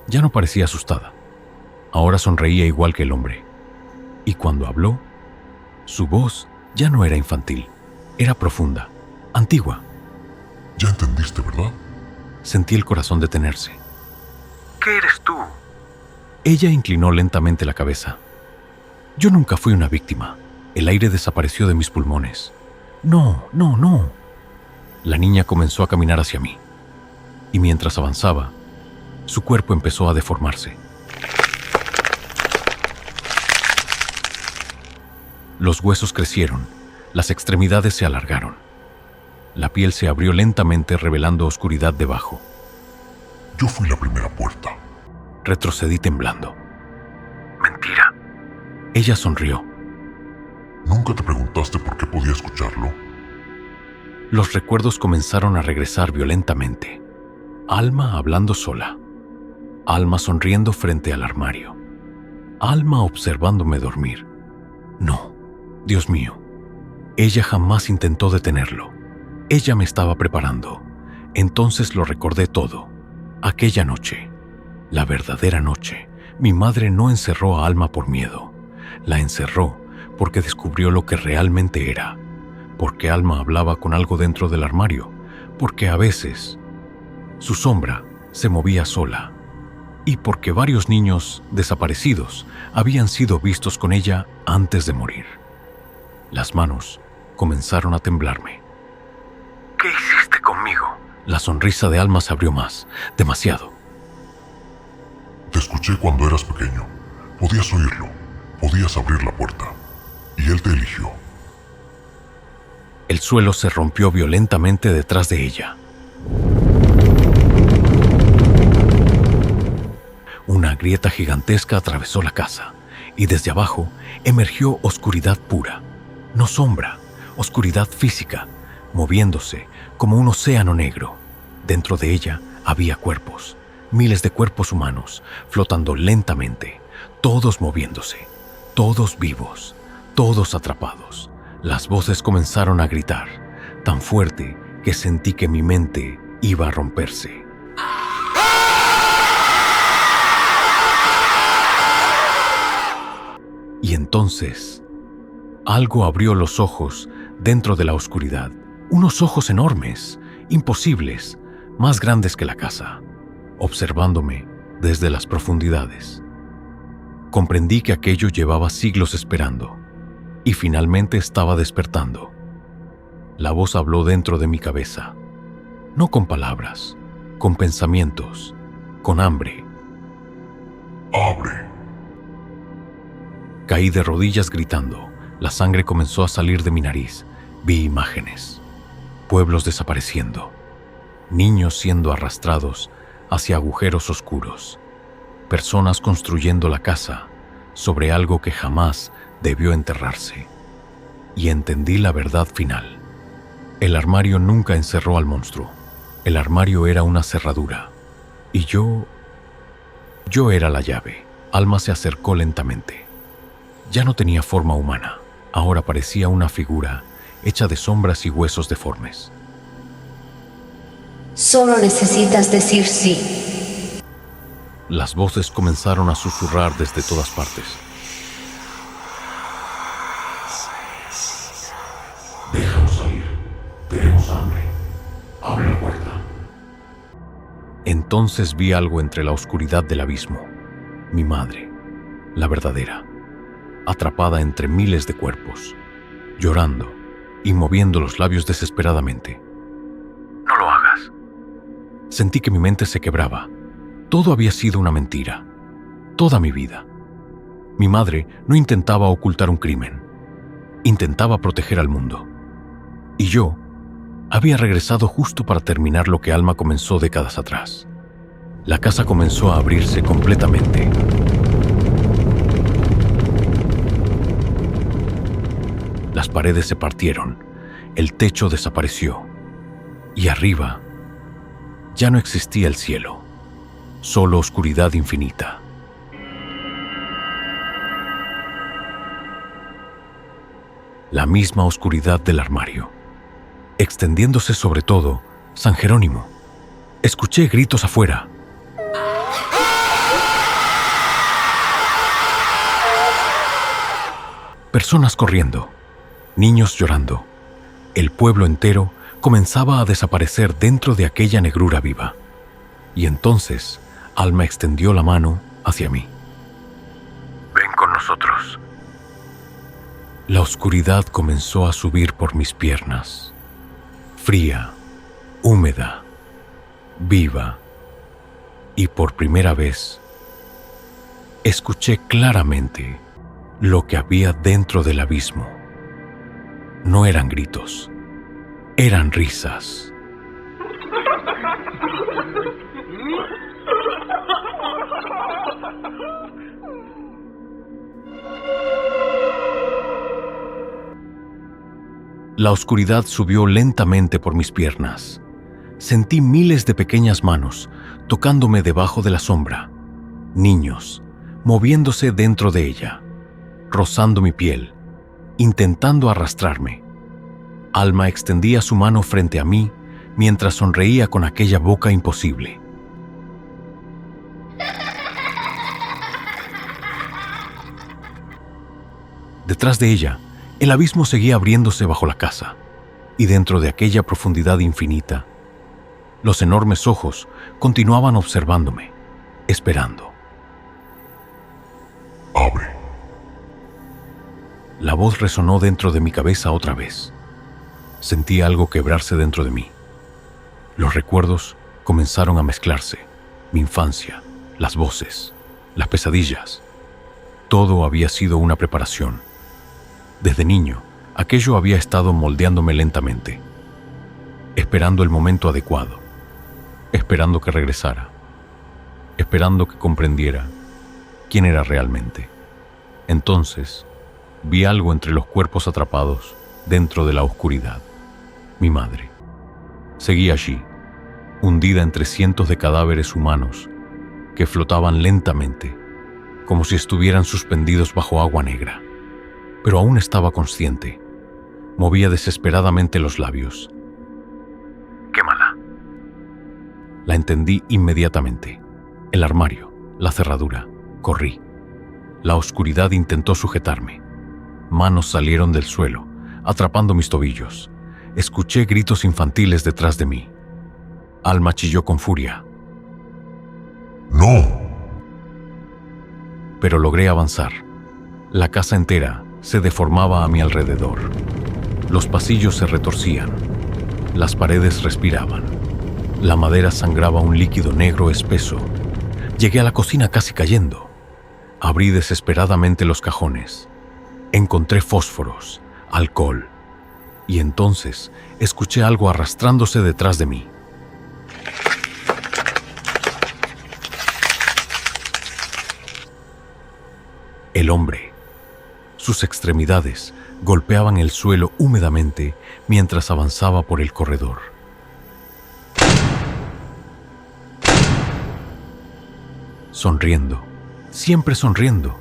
Ya no parecía asustada. Ahora sonreía igual que el hombre. Y cuando habló, su voz ya no era infantil. Era profunda, antigua. Ya entendiste, ¿verdad? Sentí el corazón detenerse. ¿Qué eres tú? Ella inclinó lentamente la cabeza. Yo nunca fui una víctima. El aire desapareció de mis pulmones. No. La niña comenzó a caminar hacia mí. Y mientras avanzaba, su cuerpo empezó a deformarse. Los huesos crecieron, las extremidades se alargaron. La piel se abrió lentamente, revelando oscuridad debajo. Yo fui la primera puerta. Retrocedí temblando. Mentira. Ella sonrió. ¿Nunca te preguntaste por qué podía escucharlo? Los recuerdos comenzaron a regresar violentamente. Alma hablando sola. Alma sonriendo frente al armario. Alma observándome dormir. No, Dios mío. Ella jamás intentó detenerlo. Ella me estaba preparando. Entonces lo recordé todo. Aquella noche, la verdadera noche, mi madre no encerró a Alma por miedo. La encerró porque descubrió lo que realmente era. Porque Alma hablaba con algo dentro del armario. Porque a veces su sombra se movía sola. Y porque varios niños desaparecidos habían sido vistos con ella antes de morir. Las manos comenzaron a temblarme. ¿Qué hiciste conmigo? La sonrisa de Alma se abrió más, demasiado. Te escuché cuando eras pequeño. Podías oírlo. Podías abrir la puerta. Y él te eligió. El suelo se rompió violentamente detrás de ella. Una grieta gigantesca atravesó la casa y desde abajo emergió oscuridad pura. No sombra, oscuridad física, moviéndose como un océano negro. Dentro de ella había cuerpos, miles de cuerpos humanos, flotando lentamente, todos moviéndose, todos vivos, todos atrapados. Las voces comenzaron a gritar, tan fuerte que sentí que mi mente iba a romperse. Y entonces, algo abrió los ojos dentro de la oscuridad. Unos ojos enormes, imposibles, más grandes que la casa, observándome desde las profundidades. Comprendí que aquello llevaba siglos esperando, y finalmente estaba despertando. La voz habló dentro de mi cabeza, no con palabras, con pensamientos, con hambre. ¡Abre! Caí de rodillas gritando. La sangre comenzó a salir de mi nariz. Vi imágenes. Pueblos desapareciendo. Niños siendo arrastrados hacia agujeros oscuros. Personas construyendo la casa sobre algo que jamás debió enterrarse. Y entendí la verdad final. El armario nunca encerró al monstruo. El armario era una cerradura. Y yo era la llave. Alma se acercó lentamente. Ya no tenía forma humana. Ahora parecía una figura hecha de sombras y huesos deformes. Solo necesitas decir sí. Las voces comenzaron a susurrar desde todas partes. Déjanos salir. Tenemos hambre. Abre la puerta. Entonces vi algo entre la oscuridad del abismo. Mi madre, la verdadera, atrapada entre miles de cuerpos, llorando y moviendo los labios desesperadamente. No lo hagas. Sentí que mi mente se quebraba. Todo había sido una mentira. Toda mi vida. Mi madre no intentaba ocultar un crimen. Intentaba proteger al mundo. Y yo había regresado justo para terminar lo que Alma comenzó décadas atrás. La casa comenzó a abrirse completamente. Las paredes se partieron, el techo desapareció, y arriba Ya no existía el cielo, solo oscuridad infinita. La misma oscuridad del armario, extendiéndose sobre todo San Jerónimo. Escuché gritos afuera. Personas corriendo, niños llorando. El pueblo entero comenzaba a desaparecer dentro de aquella negrura viva. Y entonces, Alma extendió la mano hacia mí. Ven con nosotros. La oscuridad comenzó a subir por mis piernas. Fría, húmeda, viva. Y por primera vez, escuché claramente lo que había dentro del abismo. No eran gritos, eran risas. La oscuridad subió lentamente por mis piernas. Sentí miles de pequeñas manos tocándome debajo de la sombra. Niños, moviéndose dentro de ella, rozando mi piel, intentando arrastrarme. Alma extendía su mano frente a mí mientras sonreía con aquella boca imposible. Detrás de ella, el abismo seguía abriéndose bajo la casa, y dentro de aquella profundidad infinita, los enormes ojos continuaban observándome, esperando. Abre. La voz resonó dentro de mi cabeza otra vez. Sentí algo quebrarse dentro de mí. Los recuerdos comenzaron a mezclarse. Mi infancia, las voces, las pesadillas. Todo había sido una preparación. Desde niño, aquello había estado moldeándome lentamente, esperando el momento adecuado, esperando que regresara, esperando que comprendiera quién era realmente. Entonces, vi algo entre los cuerpos atrapados dentro de la oscuridad. Mi madre. Seguía allí, hundida entre cientos de cadáveres humanos que flotaban lentamente, como si estuvieran suspendidos bajo agua negra. Pero aún estaba consciente. Movía desesperadamente los labios. Quémala. La entendí inmediatamente. El armario, la cerradura. Corrí. La oscuridad intentó sujetarme. Manos salieron del suelo, atrapando mis tobillos. Escuché gritos infantiles detrás de mí. Alma chilló con furia. ¡No! Pero logré avanzar. La casa entera se deformaba a mi alrededor. Los pasillos se retorcían. Las paredes respiraban. La madera sangraba un líquido negro espeso. Llegué a la cocina casi cayendo. Abrí desesperadamente los cajones. Encontré fósforos, alcohol. Y entonces escuché algo arrastrándose detrás de mí. El hombre. Sus extremidades golpeaban el suelo húmedamente mientras avanzaba por el corredor. Sonriendo, siempre sonriendo.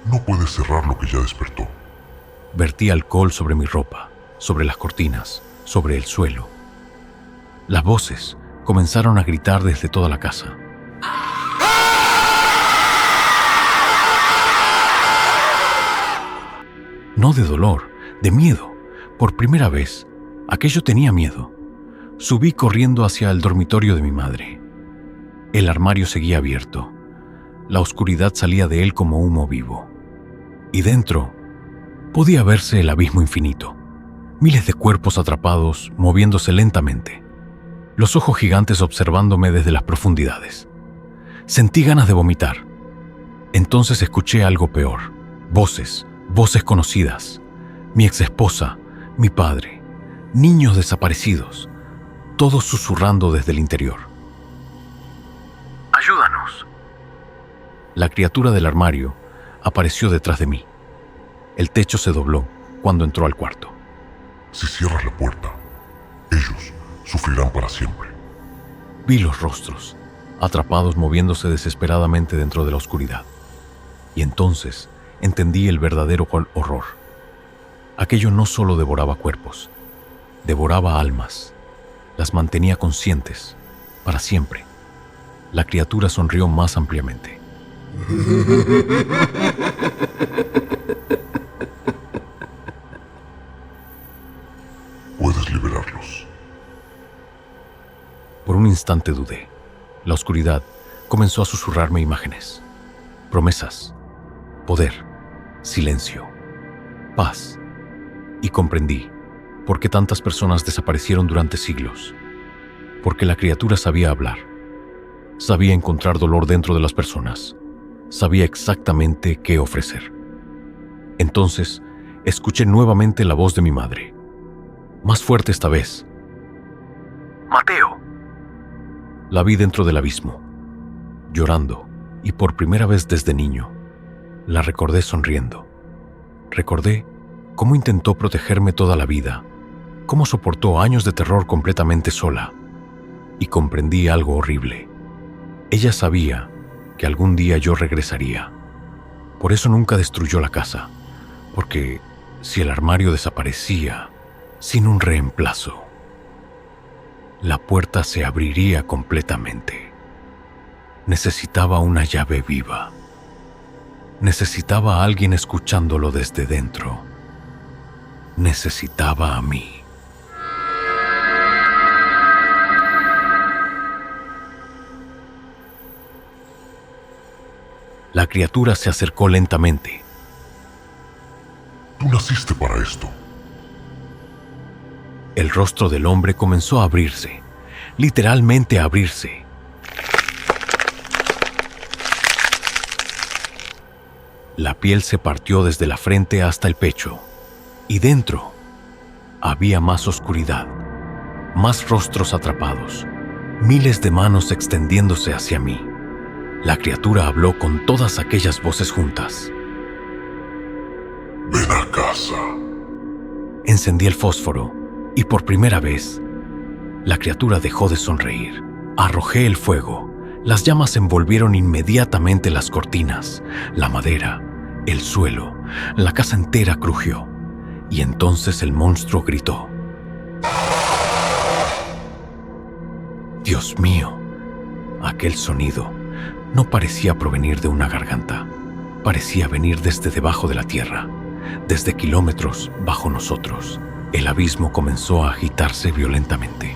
No puedes cerrar lo que ya despertó. Vertí alcohol sobre mi ropa, sobre las cortinas, sobre el suelo. Las voces comenzaron a gritar desde toda la casa. No de dolor, de miedo. Por primera vez, aquello tenía miedo. Subí corriendo hacia el dormitorio de mi madre. El armario seguía abierto. La oscuridad salía de él como humo vivo. Y dentro podía verse el abismo infinito. Miles de cuerpos atrapados, moviéndose lentamente. Los ojos gigantes observándome desde las profundidades. Sentí ganas de vomitar. Entonces escuché algo peor. Voces conocidas. Mi exesposa, mi padre, niños desaparecidos, todos susurrando desde el interior. Ayúdanos. La criatura del armario apareció detrás de mí. El techo se dobló cuando entró al cuarto. Si cierras la puerta, ellos sufrirán para siempre. Vi los rostros, atrapados moviéndose desesperadamente dentro de la oscuridad. Y entonces entendí el verdadero horror. Aquello no solo devoraba cuerpos, devoraba almas. Las mantenía conscientes, para siempre. La criatura sonrió más ampliamente. Puedes liberarlos. Por un instante dudé. La oscuridad comenzó a susurrarme imágenes, promesas, poder, silencio, paz. Y comprendí por qué tantas personas desaparecieron durante siglos. Porque la criatura sabía hablar. Sabía encontrar dolor dentro de las personas. Sabía exactamente qué ofrecer. Entonces, escuché nuevamente la voz de mi madre. Más fuerte esta vez. Mateo. La vi dentro del abismo, llorando, y por primera vez desde niño, la recordé sonriendo. Recordé cómo intentó protegerme toda la vida, cómo soportó años de terror completamente sola, y comprendí algo horrible. Ella sabía que algún día yo regresaría. Por eso nunca destruyó la casa, porque si el armario desaparecía sin un reemplazo, la puerta se abriría completamente. Necesitaba una llave viva. Necesitaba a alguien escuchándolo desde dentro. Necesitaba a mí. La criatura se acercó lentamente. Tú naciste para esto. El rostro del hombre comenzó a abrirse, literalmente a abrirse. La piel se partió desde la frente hasta el pecho, y dentro había más oscuridad, más rostros atrapados, miles de manos extendiéndose hacia mí. La criatura habló con todas aquellas voces juntas. Ven a casa. Encendí el fósforo y por primera vez, la criatura dejó de sonreír. Arrojé el fuego. Las llamas envolvieron inmediatamente las cortinas, la madera, el suelo. La casa entera crujió. Y entonces el monstruo gritó. Dios mío, aquel sonido no parecía provenir de una garganta. Parecía venir desde debajo de la tierra, desde kilómetros bajo nosotros. El abismo comenzó a agitarse violentamente.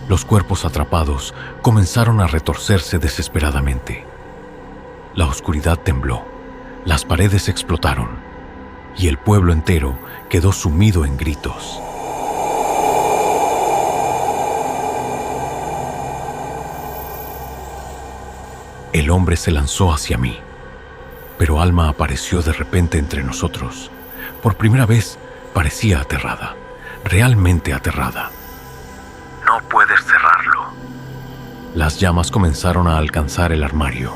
Los cuerpos atrapados comenzaron a retorcerse desesperadamente. La oscuridad tembló, las paredes explotaron, y el pueblo entero quedó sumido en gritos. El hombre se lanzó hacia mí, pero Alma apareció de repente entre nosotros. Por primera vez parecía aterrada, realmente aterrada. No puedes cerrarlo. Las llamas comenzaron a alcanzar el armario,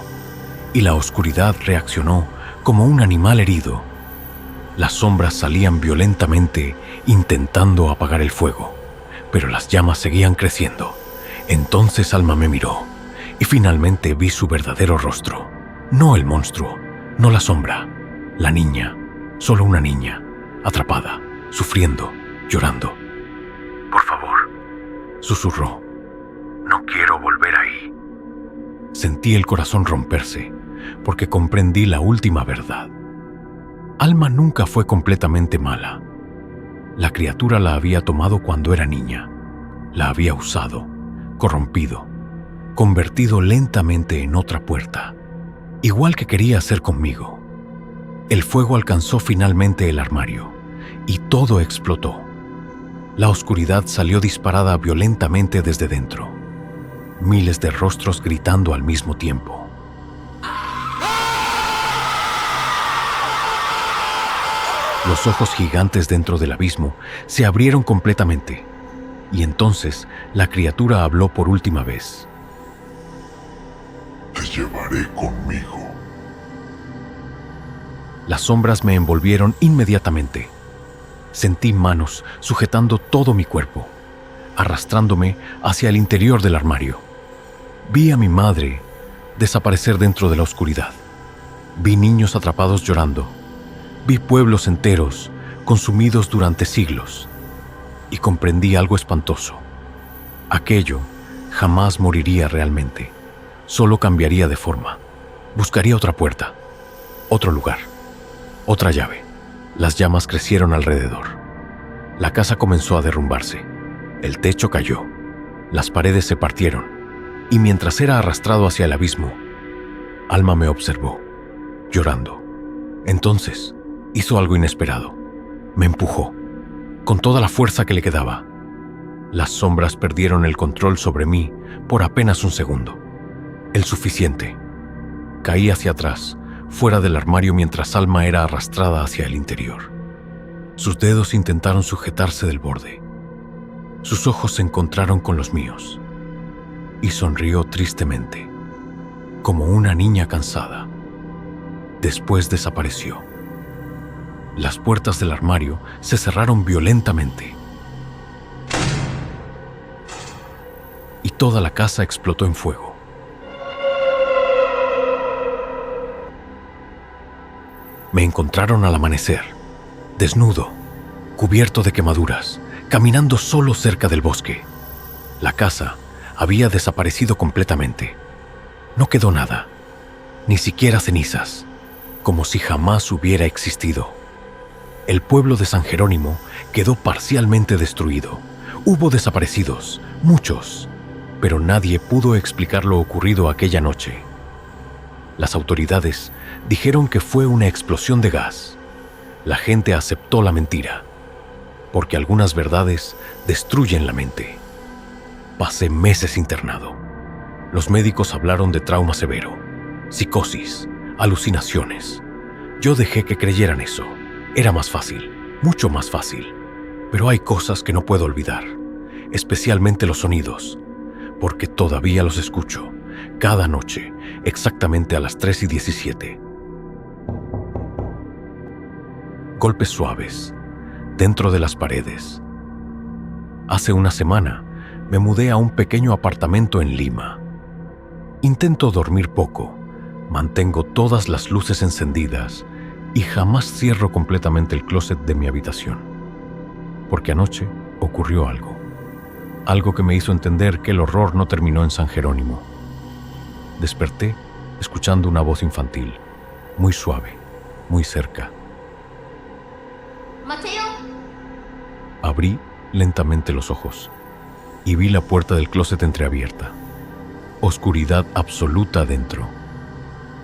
y la oscuridad reaccionó como un animal herido. Las sombras salían violentamente intentando apagar el fuego, pero las llamas seguían creciendo. Entonces Alma me miró, y finalmente vi su verdadero rostro. No el monstruo, no la sombra, la niña, solo una niña, atrapada, sufriendo, llorando. Por favor, Susurró. no quiero volver ahí. Sentí el corazón romperse, porque comprendí la última verdad. Alma nunca fue completamente mala. La criatura la había tomado cuando era niña. La había usado, corrompido, convertido lentamente en otra puerta, igual que quería hacer conmigo. El fuego alcanzó finalmente el armario, y todo explotó. La oscuridad salió disparada violentamente desde dentro. Miles de rostros gritando al mismo tiempo. Los ojos gigantes dentro del abismo se abrieron completamente, y entonces la criatura habló por última vez. Te llevaré conmigo. Las sombras me envolvieron inmediatamente. Sentí manos sujetando todo mi cuerpo, arrastrándome hacia el interior del armario. Vi a mi madre desaparecer dentro de la oscuridad. Vi niños atrapados llorando. Vi pueblos enteros consumidos durante siglos. Y comprendí algo espantoso. Aquello jamás moriría realmente. Solo cambiaría de forma. Buscaría otra puerta, otro lugar, otra llave. Las llamas crecieron alrededor. La casa comenzó a derrumbarse. El techo cayó. Las paredes se partieron. Y mientras era arrastrado hacia el abismo, Alma me observó, llorando. Entonces, hizo algo inesperado. Me empujó, con toda la fuerza que le quedaba. Las sombras perdieron el control sobre mí por apenas un segundo. El suficiente. Caí hacia atrás, fuera del armario mientras Alma era arrastrada hacia el interior. Sus dedos intentaron sujetarse del borde. Sus ojos se encontraron con los míos y sonrió tristemente, como una niña cansada. Después desapareció. Las puertas del armario se cerraron violentamente y toda la casa explotó en fuego. Me encontraron al amanecer, desnudo, cubierto de quemaduras, caminando solo cerca del bosque. La casa había desaparecido completamente. No quedó nada, ni siquiera cenizas, como si jamás hubiera existido. El pueblo de San Jerónimo quedó parcialmente destruido. Hubo desaparecidos, muchos, pero nadie pudo explicar lo ocurrido aquella noche. Las autoridades dijeron que fue una explosión de gas. La gente aceptó la mentira, porque algunas verdades destruyen la mente. Pasé meses internado. Los médicos hablaron de trauma severo, psicosis, alucinaciones. Yo dejé que creyeran eso. Era más fácil, mucho más fácil. Pero hay cosas que no puedo olvidar, especialmente los sonidos, porque todavía los escucho, cada noche, exactamente a las 3:17. Golpes suaves, dentro de las paredes. Hace una semana me mudé a un pequeño apartamento en Lima. Intento dormir poco, mantengo todas las luces encendidas y jamás cierro completamente el closet de mi habitación. Porque anoche ocurrió algo. Algo que me hizo entender que el horror no terminó en San Jerónimo. Desperté escuchando una voz infantil, muy suave, muy cerca. ¡Mateo! Abrí lentamente los ojos y vi la puerta del closet entreabierta. Oscuridad absoluta adentro.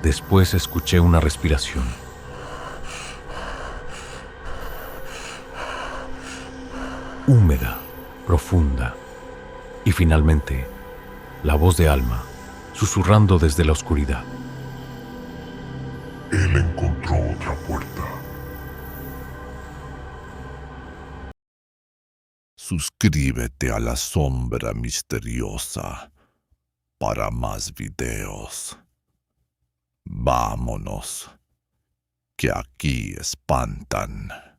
Después escuché una respiración. Húmeda, profunda. Y finalmente, la voz de Alma, susurrando desde la oscuridad. Él encontró otra puerta. Suscríbete a La Sombra Misteriosa para más videos. Vámonos, que aquí espantan.